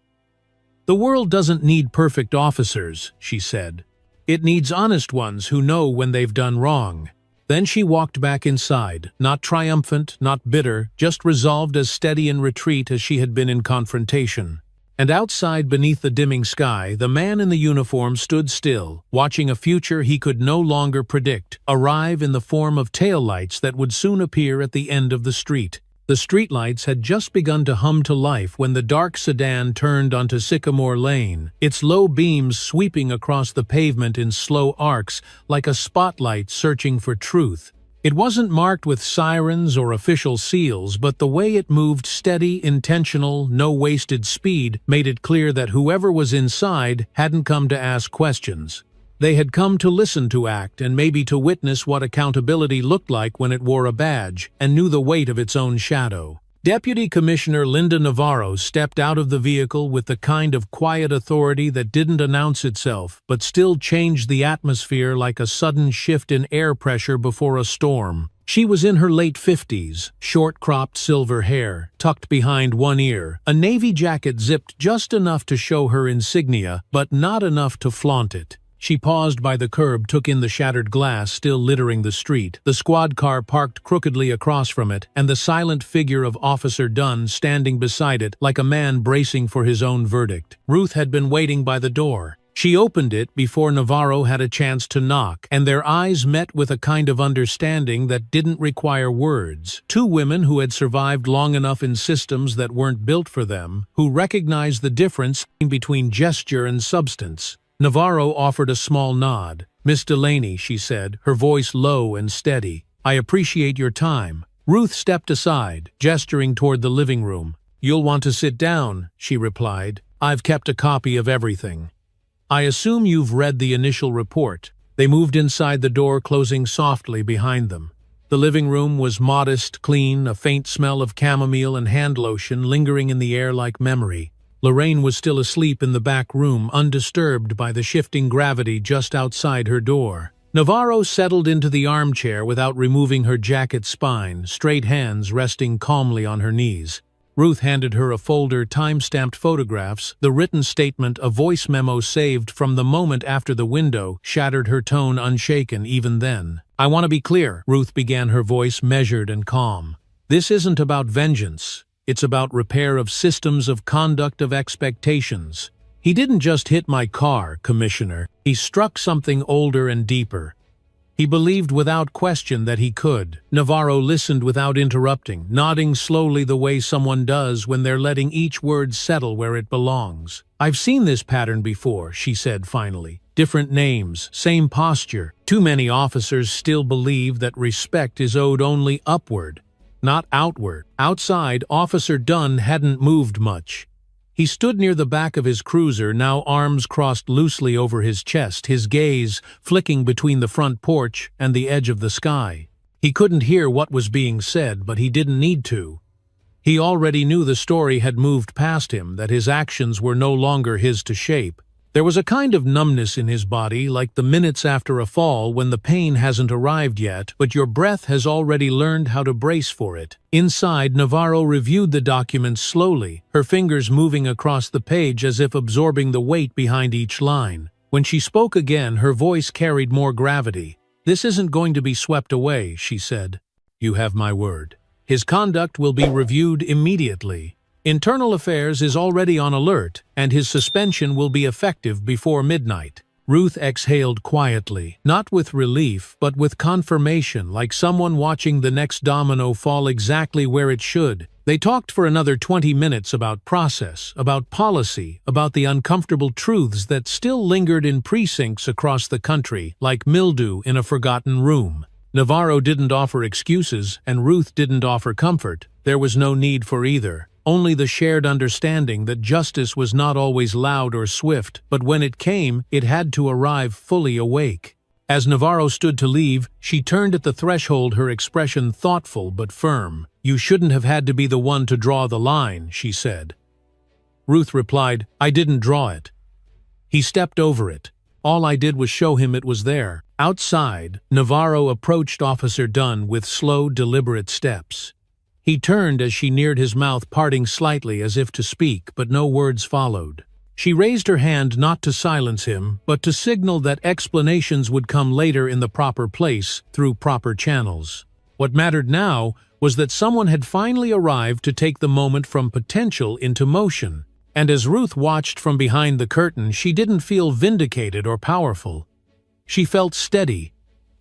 S1: "The world doesn't need perfect officers," she said. "It needs honest ones who know when they've done wrong. Then she walked back inside, not triumphant, not bitter, just resolved as steady in retreat as she had been in confrontation. And outside, beneath the dimming sky, the man in the uniform stood still, watching a future he could no longer predict, arrive in the form of taillights that would soon appear at the end of the street. The streetlights had just begun to hum to life when the dark sedan turned onto Sycamore Lane, its low beams sweeping across the pavement in slow arcs like a spotlight searching for truth. It wasn't marked with sirens or official seals, but the way it moved, steady, intentional, no wasted speed, made it clear that whoever was inside hadn't come to ask questions. They had come to listen, to act, and maybe to witness what accountability looked like when it wore a badge and knew the weight of its own shadow. Deputy Commissioner Linda Navarro stepped out of the vehicle with the kind of quiet authority that didn't announce itself, but still changed the atmosphere like a sudden shift in air pressure before a storm. She was in her late 50s, short-cropped silver hair, tucked behind one ear, a navy jacket zipped just enough to show her insignia, but not enough to flaunt it. She paused by the curb, took in the shattered glass still littering the street, the squad car parked crookedly across from it, and the silent figure of Officer Dunn standing beside it like a man bracing for his own verdict. Ruth had been waiting by the door. She opened it before Navarro had a chance to knock, and their eyes met with a kind of understanding that didn't require words. Two women who had survived long enough in systems that weren't built for them, who recognized the difference between gesture and substance. Navarro offered a small nod. "Miss Delaney," she said, her voice low and steady, "I appreciate your time." Ruth stepped aside, gesturing toward the living room. "You'll want to sit down," she replied. "I've kept a copy of everything. I assume you've read the initial report." They moved inside, the door closing softly behind them. The living room was modest, clean, a faint smell of chamomile and hand lotion lingering in the air like memory. Lorraine was still asleep in the back room, undisturbed by the shifting gravity just outside her door. Navarro settled into the armchair without removing her jacket spine, straight hands resting calmly on her knees. Ruth handed her a folder, time-stamped photographs, the written statement, a voice memo saved from the moment after the window, shattered her tone unshaken even then. "I want to be clear," Ruth began, her voice measured and calm. "This isn't about vengeance. It's about repair of systems of conduct, of expectations. He didn't just hit my car, Commissioner. He struck something older and deeper. He believed without question that he could." Navarro listened without interrupting, nodding slowly the way someone does when they're letting each word settle where it belongs. "I've seen this pattern before," she said finally. "Different names, same posture. Too many officers still believe that respect is owed only upward, not outward." Outside, Officer Dunn hadn't moved much. He stood near the back of his cruiser, now arms crossed loosely over his chest, his gaze flicking between the front porch and the edge of the sky. He couldn't hear what was being said, but he didn't need to. He already knew the story had moved past him, that his actions were no longer his to shape. There was a kind of numbness in his body, like the minutes after a fall when the pain hasn't arrived yet, but your breath has already learned how to brace for it. Inside, Navarro reviewed the documents slowly, her fingers moving across the page as if absorbing the weight behind each line. When she spoke again, her voice carried more gravity. "This isn't going to be swept away," she said. "You have my word. His conduct will be reviewed immediately. Internal Affairs is already on alert, and his suspension will be effective before midnight." Ruth exhaled quietly, not with relief, but with confirmation, like someone watching the next domino fall exactly where it should. They talked for another 20 minutes about process, about policy, about the uncomfortable truths that still lingered in precincts across the country, like mildew in a forgotten room. Navarro didn't offer excuses, and Ruth didn't offer comfort. There was no need for either. Only the shared understanding that justice was not always loud or swift, but when it came, it had to arrive fully awake. As Navarro stood to leave, she turned at the threshold, her expression thoughtful but firm. "You shouldn't have had to be the one to draw the line," she said. Ruth replied, "I didn't draw it. He stepped over it. All I did was show him it was there." Outside, Navarro approached Officer Dunn with slow, deliberate steps. He turned as she neared his mouth, parting slightly as if to speak, but no words followed. She raised her hand not to silence him, but to signal that explanations would come later in the proper place, through proper channels. What mattered now was that someone had finally arrived to take the moment from potential into motion. And as Ruth watched from behind the curtain, she didn't feel vindicated or powerful. She felt steady,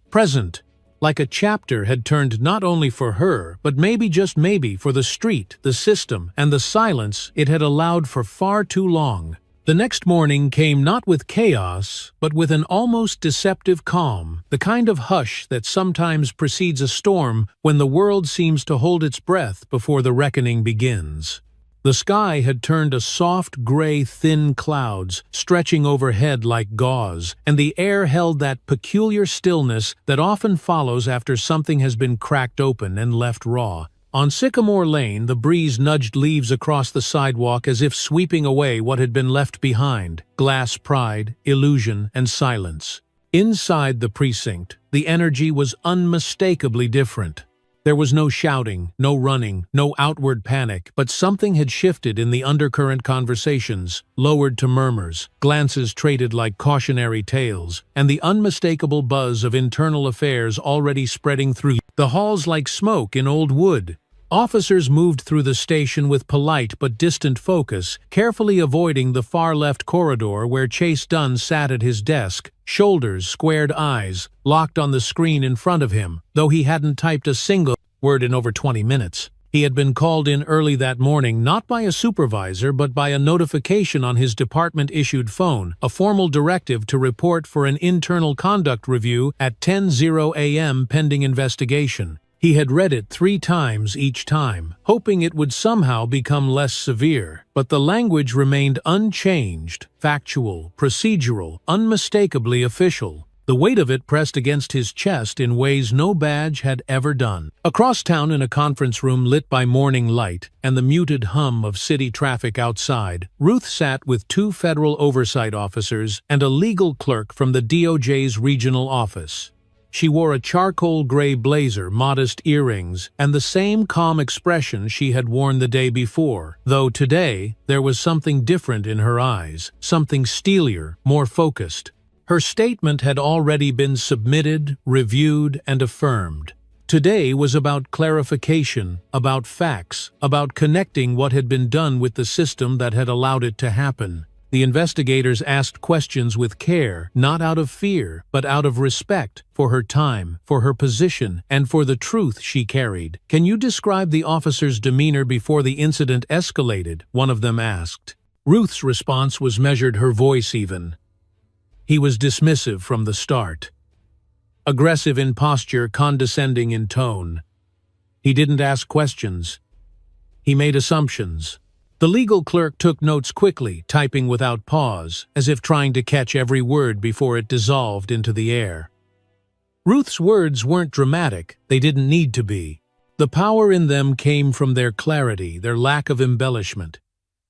S1: present, like a chapter had turned not only for her, but maybe just maybe for the street, the system, and the silence it had allowed for far too long. The next morning came not with chaos, but with an almost deceptive calm, the kind of hush that sometimes precedes a storm when the world seems to hold its breath before the reckoning begins. The sky had turned a soft, gray, thin clouds, stretching overhead like gauze, and the air held that peculiar stillness that often follows after something has been cracked open and left raw. On Sycamore Lane, the breeze nudged leaves across the sidewalk as if sweeping away what had been left behind: glass pride, illusion, and silence. Inside the precinct, the energy was unmistakably different. There was no shouting, no running, no outward panic, but something had shifted in the undercurrent conversations, lowered to murmurs, glances traded like cautionary tales, and the unmistakable buzz of internal affairs already spreading through the halls like smoke in old wood. Officers moved through the station with polite but distant focus, carefully avoiding the far-left corridor where Chase Dunn sat at his desk, shoulders, squared eyes, locked on the screen in front of him, though he hadn't typed a single word in over 20 minutes. He had been called in early that morning not by a supervisor but by a notification on his department-issued phone, a formal directive to report for an internal conduct review at 10:00 a.m. pending investigation. He had read it 3 times each time, hoping it would somehow become less severe, but the language remained unchanged, factual, procedural, unmistakably official. The weight of it pressed against his chest in ways no badge had ever done. Across town, in a conference room lit by morning light and the muted hum of city traffic outside, Ruth sat with 2 federal oversight officers and a legal clerk from the DOJ's regional office. She wore a charcoal gray blazer, modest earrings, and the same calm expression she had worn the day before, though today there was something different in her eyes, something steelier, more focused. Her statement had already been submitted, reviewed, and affirmed. Today was about clarification, about facts, about connecting what had been done with the system that had allowed it to happen. The investigators asked questions with care, not out of fear, but out of respect for her time, for her position, and for the truth she carried. "Can you describe the officer's demeanor before the incident escalated?" one of them asked. Ruth's response was measured, her voice even. He was dismissive from the start. Aggressive in posture, condescending in tone. He didn't ask questions. He made assumptions. The legal clerk took notes quickly, typing without pause, as if trying to catch every word before it dissolved into the air. Ruth's words weren't dramatic, they didn't need to be. The power in them came from their clarity, their lack of embellishment.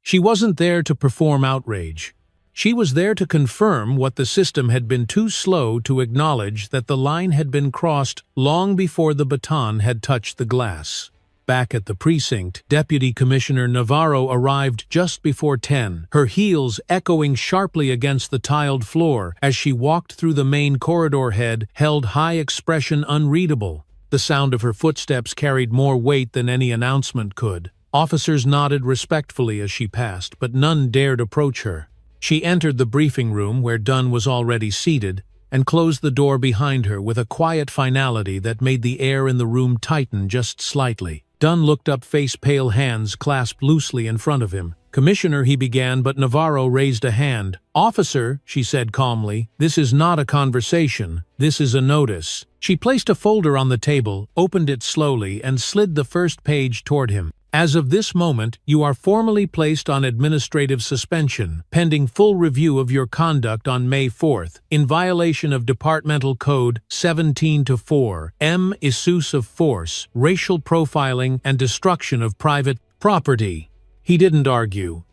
S1: She wasn't there to perform outrage. She was there to confirm what the system had been too slow to acknowledge, that the line had been crossed long before the baton had touched the glass. Back at the precinct, Deputy Commissioner Navarro arrived just before 10, her heels echoing sharply against the tiled floor as she walked through the main corridor, head held high, expression unreadable. The sound of her footsteps carried more weight than any announcement could. Officers nodded respectfully as she passed, but none dared approach her. She entered the briefing room where Dunn was already seated, and closed the door behind her with a quiet finality that made the air in the room tighten just slightly. Dunn looked up, face pale, hands clasped loosely in front of him. "Commissioner," he began, but Navarro raised a hand. "Officer," she said calmly, "this is not a conversation. This is a notice." She placed a folder on the table, opened it slowly, and slid the first page toward him. "As of this moment, you are formally placed on administrative suspension, pending full review of your conduct on May 4th, in violation of Departmental Code 17-4, M. Misuse of force, racial profiling, and destruction of private property." He didn't argue.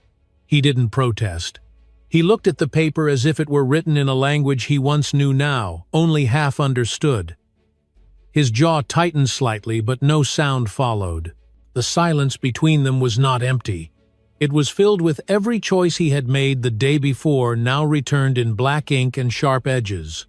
S1: He didn't protest. He looked at the paper as if it were written in a language he once knew now, only half understood. His jaw tightened slightly, but no sound followed. The silence between them was not empty. It was filled with every choice he had made the day before, now returned in black ink and sharp edges.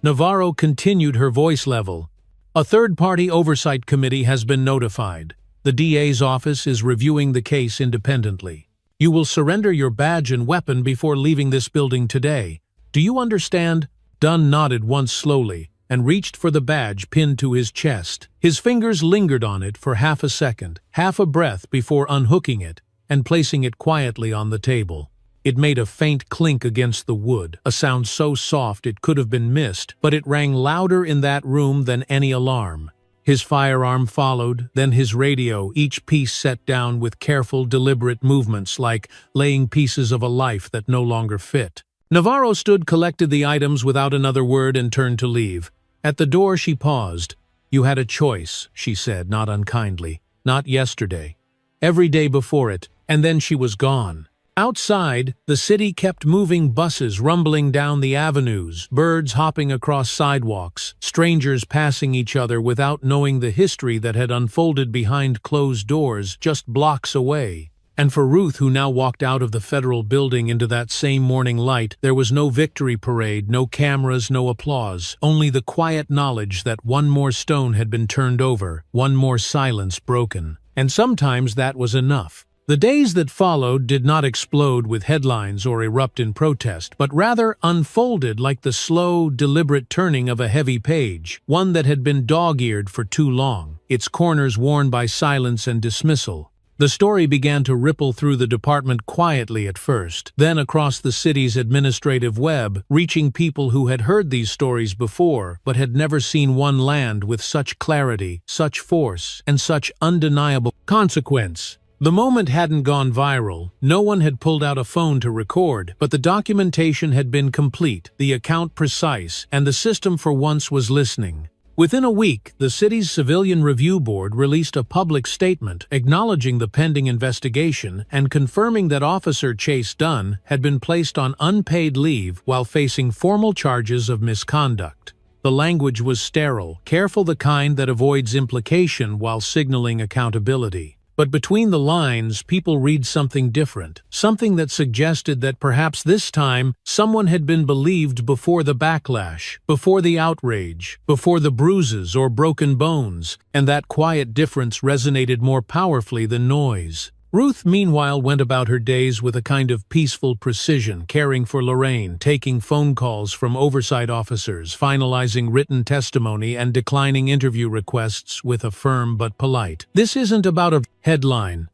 S1: Navarro continued, her voice level. A third-party oversight committee has been notified. The DA's office is reviewing the case independently. You will surrender your badge and weapon before leaving this building today. Do you understand? Dunn nodded once slowly and reached for the badge pinned to his chest. His fingers lingered on it for half a second, half a breath before unhooking it and placing it quietly on the table. It made a faint clink against the wood, a sound so soft it could have been missed, but it rang louder in that room than any alarm. His firearm followed, then his radio, each piece set down with careful, deliberate movements like laying pieces of a life that no longer fit. Navarro stood, collected the items without another word, and turned to leave. At the door she paused. You had a choice, she said, not unkindly. Not yesterday. Every day before it, and then she was gone. Outside, the city kept moving, buses rumbling down the avenues, birds hopping across sidewalks, strangers passing each other without knowing the history that had unfolded behind closed doors just blocks away. And for Ruth, who now walked out of the federal building into that same morning light, there was no victory parade, no cameras, no applause, only the quiet knowledge that one more stone had been turned over, one more silence broken. And sometimes that was enough. The days that followed did not explode with headlines or erupt in protest, but rather unfolded like the slow, deliberate turning of a heavy page, one that had been dog-eared for too long, its corners worn by silence and dismissal. The story began to ripple through the department quietly at first, then across the city's administrative web, reaching people who had heard these stories before but had never seen one land with such clarity, such force, and such undeniable consequence. The moment hadn't gone viral, no one had pulled out a phone to record, but the documentation had been complete, the account precise, and the system for once was listening. Within a week, the city's Civilian Review Board released a public statement acknowledging the pending investigation and confirming that Officer Chase Dunn had been placed on unpaid leave while facing formal charges of misconduct. The language was sterile, careful, the kind that avoids implication while signaling accountability. But between the lines, people read something different, something that suggested that perhaps this time someone had been believed before the backlash, before the outrage, before the bruises or broken bones, and that quiet difference resonated more powerfully than noise. Ruth, meanwhile, went about her days with a kind of peaceful precision, caring for Lorraine, taking phone calls from oversight officers, finalizing written testimony, and declining interview requests with a firm but polite. This isn't about a headline.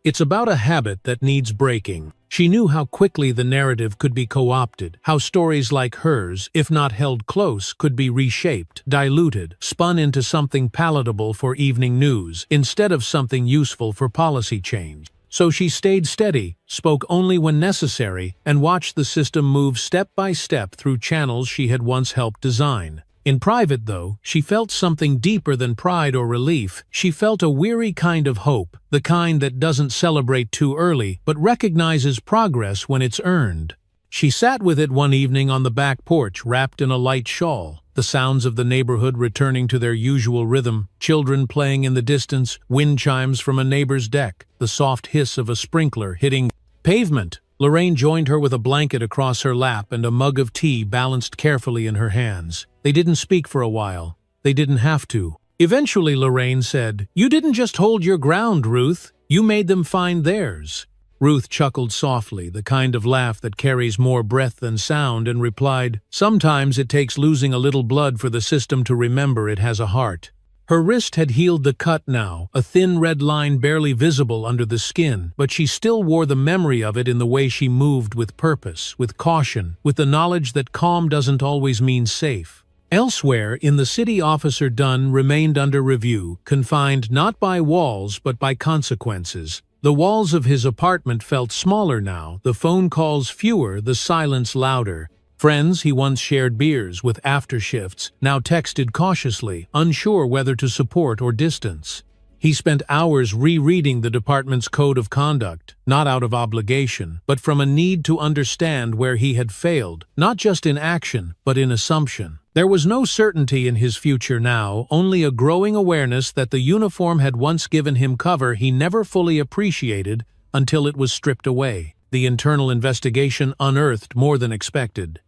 S1: It's about a habit that needs breaking. She knew how quickly the narrative could be co-opted, how stories like hers, if not held close, could be reshaped, diluted, spun into something palatable for evening news, instead of something useful for policy change. So she stayed steady, spoke only when necessary, and watched the system move step by step through channels she had once helped design. In private, though, she felt something deeper than pride or relief. She felt a weary kind of hope, the kind that doesn't celebrate too early, but recognizes progress when it's earned. She sat with it one evening on the back porch, wrapped in a light shawl, the sounds of the neighborhood returning to their usual rhythm, children playing in the distance, wind chimes from a neighbor's deck, the soft hiss of a sprinkler hitting pavement. Lorraine joined her with a blanket across her lap and a mug of tea balanced carefully in her hands. They didn't speak for a while. They didn't have to. Eventually, Lorraine said, "You didn't just hold your ground, Ruth. You made them find theirs." Ruth chuckled softly, the kind of laugh that carries more breath than sound, and replied, "Sometimes it takes losing a little blood for the system to remember it has a heart." Her wrist had healed the cut now, a thin red line barely visible under the skin, but she still wore the memory of it in the way she moved, with purpose, with caution, with the knowledge that calm doesn't always mean safe. Elsewhere, in the city, Officer Dunn remained under review, confined not by walls but by consequences. The walls of his apartment felt smaller now, the phone calls fewer, the silence louder. Friends he once shared beers with after shifts now texted cautiously, unsure whether to support or distance. He spent hours rereading the department's code of conduct, not out of obligation, but from a need to understand where he had failed, not just in action, but in assumption. There was no certainty in his future now, only a growing awareness that the uniform had once given him cover he never fully appreciated, until it was stripped away. The internal investigation unearthed more than expected.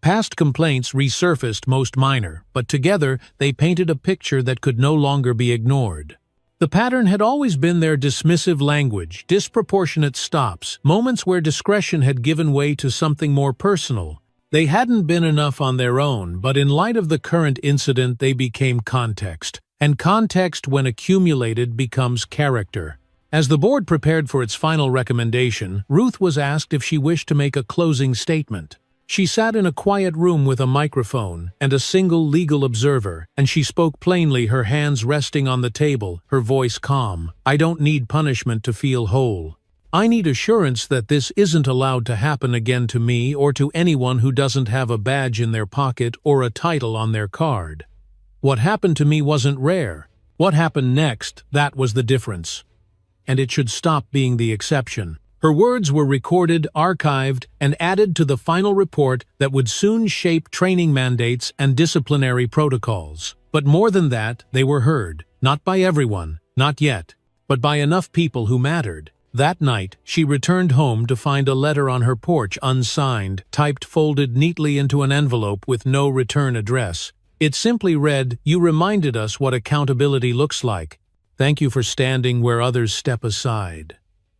S1: Past complaints resurfaced, most minor, but together they painted a picture that could no longer be ignored. The pattern had always been their dismissive language, disproportionate stops, moments where discretion had given way to something more personal. They hadn't been enough on their own, but in light of the current incident they became context. And context, when accumulated, becomes character. As the board prepared for its final recommendation, Ruth was asked if she wished to make a closing statement. She sat in a quiet room with a microphone and a single legal observer, and she spoke plainly, her hands resting on the table, her voice calm. "I don't need punishment to feel whole. I need assurance that this isn't allowed to happen again to me or to anyone who doesn't have a badge in their pocket or a title on their card. What happened to me wasn't rare. What happened next, that was the difference. And it should stop being the exception." Her words were recorded, archived, and added to the final report that would soon shape training mandates and disciplinary protocols. But more than that, they were heard, not by everyone, not yet, but by enough people who mattered. That night, she returned home to find a letter on her porch, unsigned, typed, folded neatly into an envelope with no return address. It simply read, "You reminded us what accountability looks like. Thank you for standing where others step aside."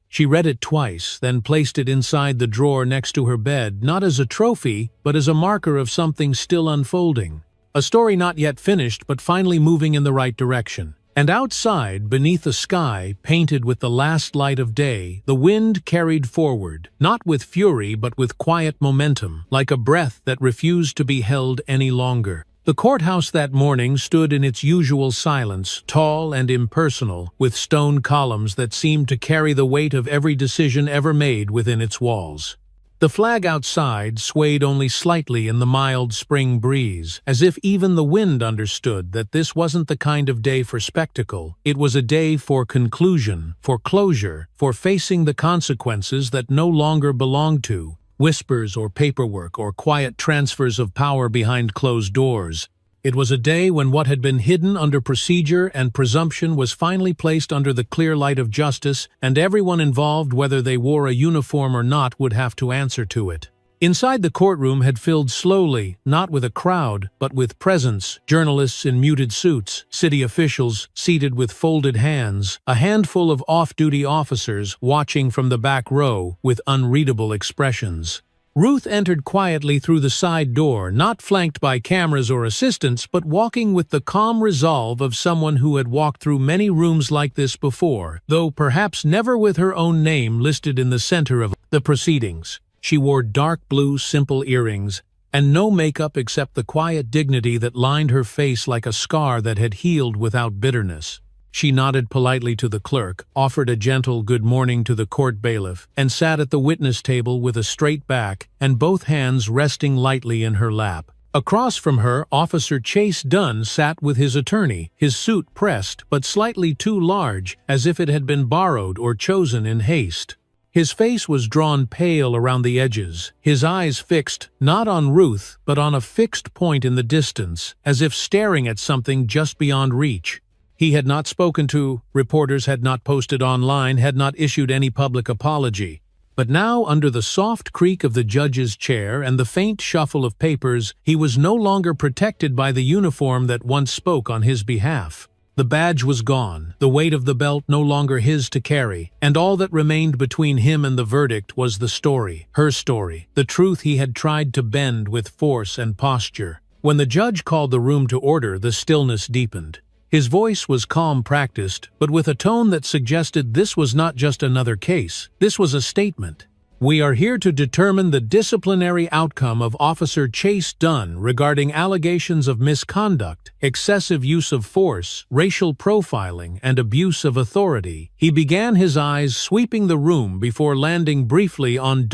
S1: She read it twice, then placed it inside the drawer next to her bed, not as a trophy, but as a marker of something still unfolding. A story not yet finished, but finally moving in the right direction. And outside, beneath a sky painted with the last light of day, the wind carried forward, not with fury but with quiet momentum, like a breath that refused to be held any longer. The courthouse that morning stood in its usual silence, tall and impersonal, with stone columns that seemed to carry the weight of every decision ever made within its walls. The flag outside swayed only slightly in the mild spring breeze, as if even the wind understood that this wasn't the kind of day for spectacle. It was a day for conclusion, for closure, for facing the consequences that no longer belonged to whispers or paperwork or quiet transfers of power behind closed doors. It was a day when what had been hidden under procedure and presumption was finally placed under the clear light of justice, and everyone involved, whether they wore a uniform or not, would have to answer to it. Inside, the courtroom had filled slowly, not with a crowd, but with presence, journalists in muted suits, city officials seated with folded hands, a handful of off-duty officers watching from the back row with unreadable expressions. Ruth entered quietly through the side door, not flanked by cameras or assistants, but walking with the calm resolve of someone who had walked through many rooms like this before, though perhaps never with her own name listed in the center of the proceedings. She wore dark blue, simple earrings, and no makeup except the quiet dignity that lined her face like a scar that had healed without bitterness. She nodded politely to the clerk, offered a gentle good morning to the court bailiff, and sat at the witness table with a straight back and both hands resting lightly in her lap. Across from her, Officer Chase Dunn sat with his attorney, his suit pressed but slightly too large, as if it had been borrowed or chosen in haste. His face was drawn pale around the edges, his eyes fixed, not on Ruth, but on a fixed point in the distance, as if staring at something just beyond reach. He had not spoken to, reporters had not posted online, had not issued any public apology. But now, under the soft creak of the judge's chair and the faint shuffle of papers, he was no longer protected by the uniform that once spoke on his behalf. The badge was gone, the weight of the belt no longer his to carry, and all that remained between him and the verdict was the story, her story, the truth he had tried to bend with force and posture. When the judge called the room to order, the stillness deepened. His voice was calm, practiced, but with a tone that suggested this was not just another case, this was a statement. "We are here to determine the disciplinary outcome of Officer Chase Dunn regarding allegations of misconduct, excessive use of force, racial profiling, and abuse of authority." He began, his eyes sweeping the room before landing briefly on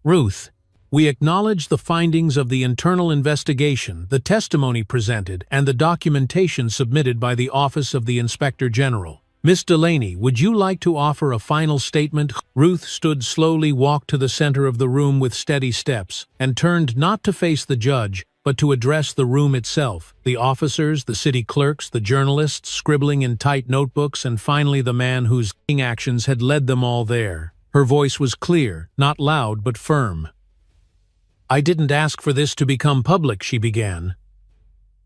S1: Ruth. "We acknowledge the findings of the internal investigation, the testimony presented, and the documentation submitted by the Office of the Inspector General. Miss Delaney, would you like to offer a final statement?" Ruth stood slowly, walked to the center of the room with steady steps, and turned not to face the judge, but to address the room itself, the officers, the city clerks, the journalists scribbling in tight notebooks, and finally the man whose actions had led them all there. Her voice was clear, not loud but firm. "I didn't ask for this to become public," she began.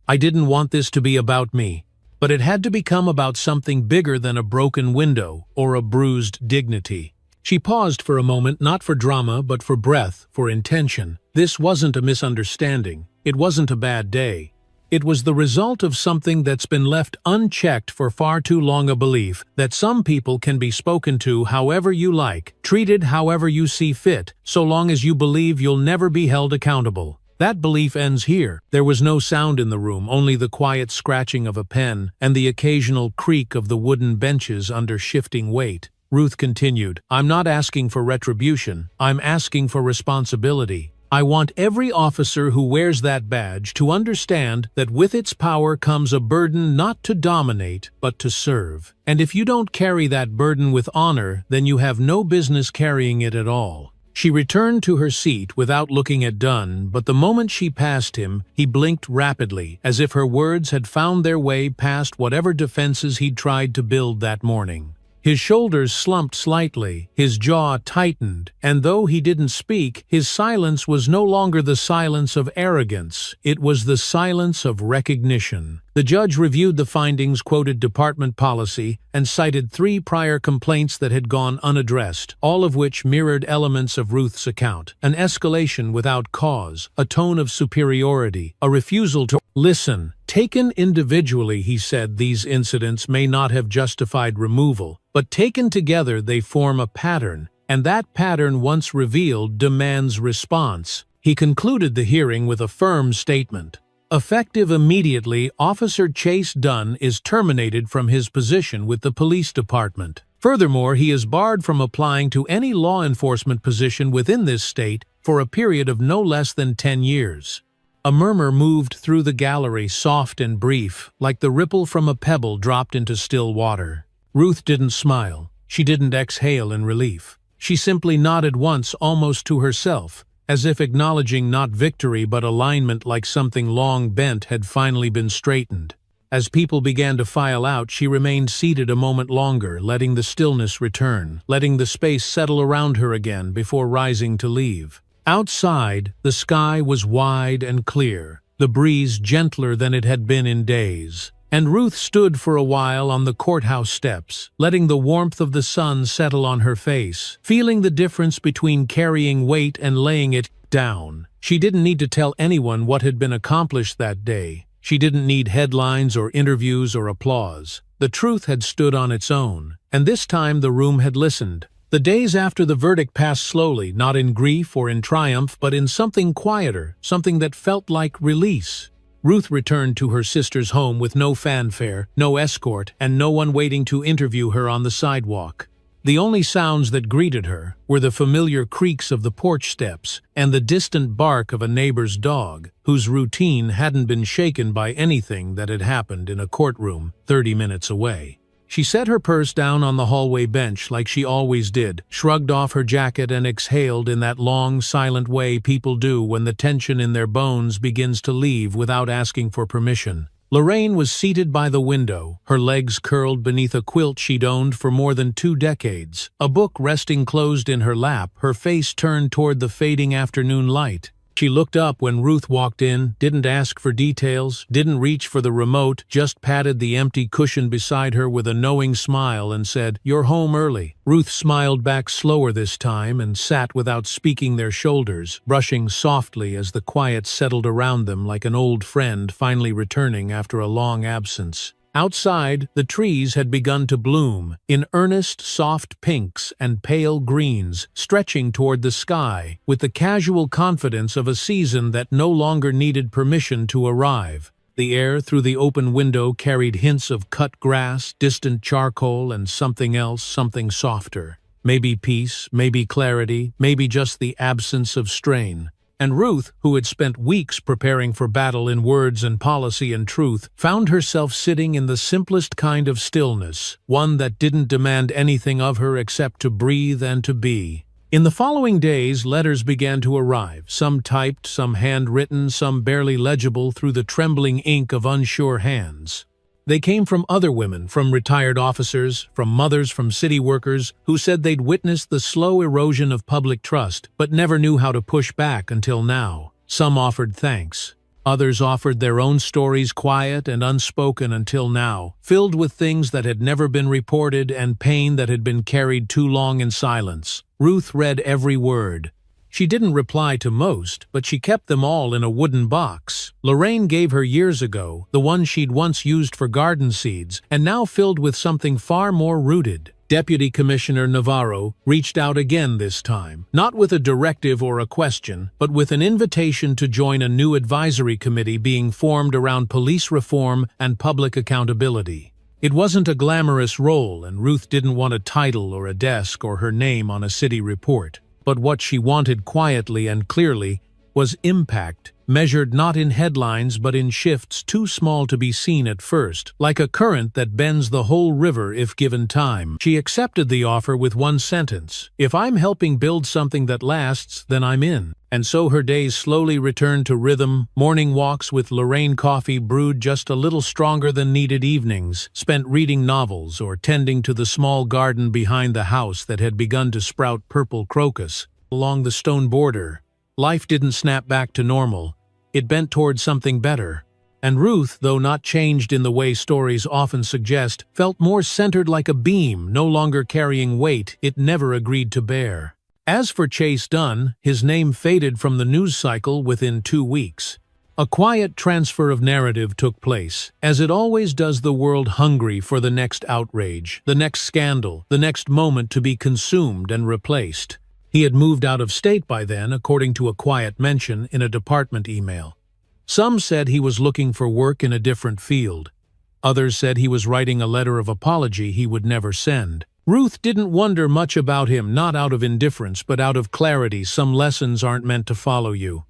S1: "I didn't want this to be about me, but it had to become about something bigger than a broken window or a bruised dignity." She paused for a moment, not for drama, but for breath, for intention. This wasn't a misunderstanding. It wasn't a bad day. It was the result of something that's been left unchecked for far too long, a belief that some people can be spoken to however you like, treated however you see fit, so long as you believe you'll never be held accountable. That belief ends here. There was no sound in the room, only the quiet scratching of a pen and the occasional creak of the wooden benches under shifting weight. Ruth continued, "I'm not asking for retribution. I'm asking for responsibility. I want every officer who wears that badge to understand that with its power comes a burden not to dominate, but to serve. And if you don't carry that burden with honor, then you have no business carrying it at all." She returned to her seat without looking at Dunn, but the moment she passed him, he blinked rapidly, as if her words had found their way past whatever defenses he'd tried to build that morning. His shoulders slumped slightly, his jaw tightened, and though he didn't speak, his silence was no longer the silence of arrogance, it was the silence of recognition. The judge reviewed the findings, quoted department policy, and cited 3 prior complaints that had gone unaddressed, all of which mirrored elements of Ruth's account. An escalation without cause, a tone of superiority, a refusal to listen. Taken individually, he said, these incidents may not have justified removal, but taken together they form a pattern, and that pattern, once revealed, demands response. He concluded the hearing with a firm statement. Effective immediately, Officer Chase Dunn is terminated from his position with the police department. Furthermore, he is barred from applying to any law enforcement position within this state for a period of no less than 10 years. A murmur moved through the gallery, soft and brief, like the ripple from a pebble dropped into still water. Ruth didn't smile. She didn't exhale in relief. She simply nodded once, almost to herself, as if acknowledging not victory but alignment, like something long bent had finally been straightened. As people began to file out, she remained seated a moment longer, letting the stillness return, letting the space settle around her again before rising to leave. Outside, the sky was wide and clear, the breeze gentler than it had been in days, and Ruth stood for a while on the courthouse steps, letting the warmth of the sun settle on her face, feeling the difference between carrying weight and laying it down. She didn't need to tell anyone what had been accomplished that day. She didn't need headlines or interviews or applause. The truth had stood on its own, and this time the room had listened. The days after the verdict passed slowly, not in grief or in triumph, but in something quieter, something that felt like release. Ruth returned to her sister's home with no fanfare, no escort, and no one waiting to interview her on the sidewalk. The only sounds that greeted her were the familiar creaks of the porch steps and the distant bark of a neighbor's dog, whose routine hadn't been shaken by anything that had happened in a courtroom 30 minutes away. She set her purse down on the hallway bench like she always did, shrugged off her jacket and exhaled in that long, silent way people do when the tension in their bones begins to leave without asking for permission. Lorraine was seated by the window, her legs curled beneath a quilt she'd owned for more than 2 decades, a book resting closed in her lap, her face turned toward the fading afternoon light. She looked up when Ruth walked in, didn't ask for details, didn't reach for the remote, just patted the empty cushion beside her with a knowing smile and said, "You're home early." Ruth smiled back slower this time and sat without speaking, their shoulders brushing softly as the quiet settled around them like an old friend finally returning after a long absence. Outside, the trees had begun to bloom, in earnest soft pinks and pale greens, stretching toward the sky, with the casual confidence of a season that no longer needed permission to arrive. The air through the open window carried hints of cut grass, distant charcoal, and something else, something softer. Maybe peace, maybe clarity, maybe just the absence of strain. And Ruth, who had spent weeks preparing for battle in words and policy and truth, found herself sitting in the simplest kind of stillness, one that didn't demand anything of her except to breathe and to be. In the following days, letters began to arrive, some typed, some handwritten, some barely legible through the trembling ink of unsure hands. They came from other women, from retired officers, from mothers, from city workers, who said they'd witnessed the slow erosion of public trust, but never knew how to push back until now. Some offered thanks. Others offered their own stories, quiet and unspoken until now, filled with things that had never been reported and pain that had been carried too long in silence. Ruth read every word. She didn't reply to most, but she kept them all in a wooden box. Lorraine gave her years ago, the one she'd once used for garden seeds, and now filled with something far more rooted. Deputy Commissioner Navarro reached out again this time, not with a directive or a question, but with an invitation to join a new advisory committee being formed around police reform and public accountability. It wasn't a glamorous role, and Ruth didn't want a title or a desk or her name on a city report. But what she wanted quietly and clearly was impact, measured not in headlines but in shifts too small to be seen at first, like a current that bends the whole river if given time. She accepted the offer with one sentence: "If I'm helping build something that lasts, then I'm in." And so her days slowly returned to rhythm, morning walks with Lorraine coffee brewed just a little stronger than needed, evenings spent reading novels or tending to the small garden behind the house that had begun to sprout purple crocus along the stone border. Life didn't snap back to normal. It bent toward something better. And Ruth, though not changed in the way stories often suggest, felt more centered, like a beam, no longer carrying weight it never agreed to bear. As for Chase Dunn, his name faded from the news cycle within 2 weeks. A quiet transfer of narrative took place, as it always does, the world hungry for the next outrage, the next scandal, the next moment to be consumed and replaced. He had moved out of state by then, according to a quiet mention in a department email. Some said he was looking for work in a different field. Others said he was writing a letter of apology he would never send. Ruth didn't wonder much about him, not out of indifference, but out of clarity. Some lessons aren't meant to follow you.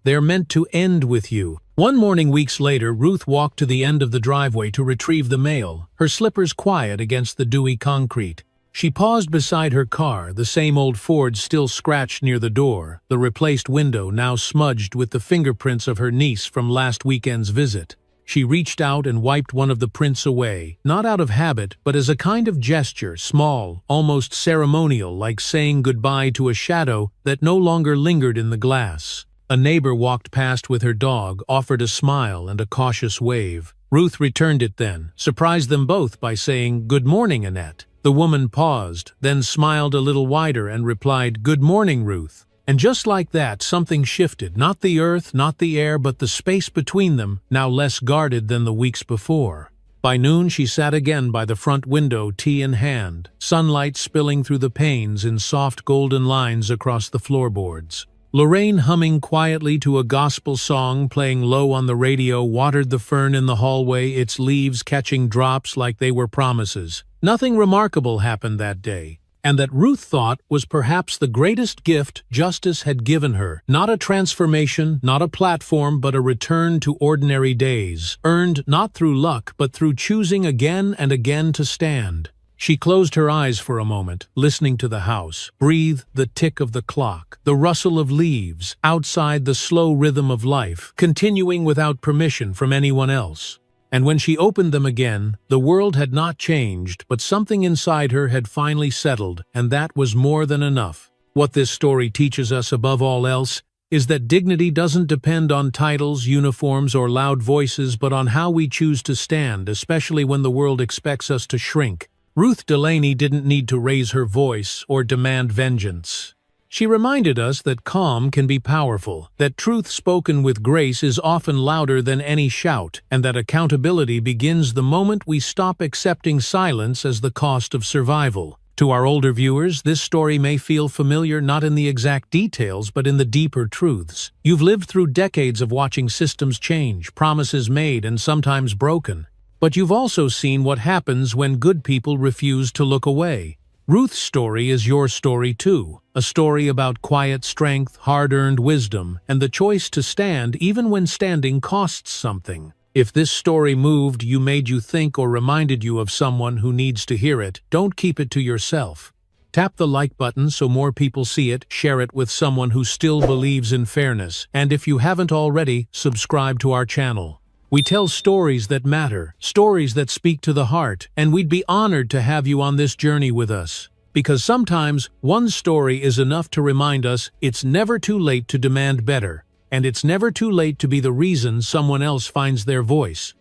S1: They're meant to end with you. One morning weeks later, Ruth walked to the end of the driveway to retrieve the mail, her slippers quiet against the dewy concrete. She paused beside her car, the same old Ford still scratched near the door, the replaced window now smudged with the fingerprints of her niece from last weekend's visit. She reached out and wiped one of the prints away, not out of habit, but as a kind of gesture, small, almost ceremonial, like saying goodbye to a shadow that no longer lingered in the glass. A neighbor walked past with her dog, offered a smile and a cautious wave. Ruth returned it then, surprised them both by saying, "Good morning, Annette." The woman paused, then smiled a little wider and replied, "Good morning, Ruth." And just like that, something shifted, not the earth, not the air, but the space between them, now less guarded than the weeks before. By noon she sat again by the front window, tea in hand, sunlight spilling through the panes in soft golden lines across the floorboards. Lorraine, humming quietly to a gospel song playing low on the radio, watered the fern in the hallway, its leaves catching drops like they were promises. Nothing remarkable happened that day, and that Ruth thought was perhaps the greatest gift justice had given her. Not a transformation, not a platform, but a return to ordinary days, earned not through luck, but through choosing again and again to stand. She closed her eyes for a moment, listening to the house, breathed the tick of the clock, the rustle of leaves, outside the slow rhythm of life, continuing without permission from anyone else. And when she opened them again, the world had not changed, but something inside her had finally settled, and that was more than enough. What this story teaches us above all else is that dignity doesn't depend on titles, uniforms, or loud voices, but on how we choose to stand, especially when the world expects us to shrink. Ruth Delaney didn't need to raise her voice or demand vengeance. She reminded us that calm can be powerful, that truth spoken with grace is often louder than any shout, and that accountability begins the moment we stop accepting silence as the cost of survival. To our older viewers, this story may feel familiar not in the exact details, but in the deeper truths. You've lived through decades of watching systems change, promises made and sometimes broken. But you've also seen what happens when good people refuse to look away. Ruth's story is your story too, a story about quiet strength, hard-earned wisdom, and the choice to stand even when standing costs something. If this story moved you, made you think, or reminded you of someone who needs to hear it, don't keep it to yourself. Tap the like button so more people see it, share it with someone who still believes in fairness, and if you haven't already, subscribe to our channel. We tell stories that matter, stories that speak to the heart, and we'd be honored to have you on this journey with us. Because sometimes, one story is enough to remind us it's never too late to demand better, and it's never too late to be the reason someone else finds their voice.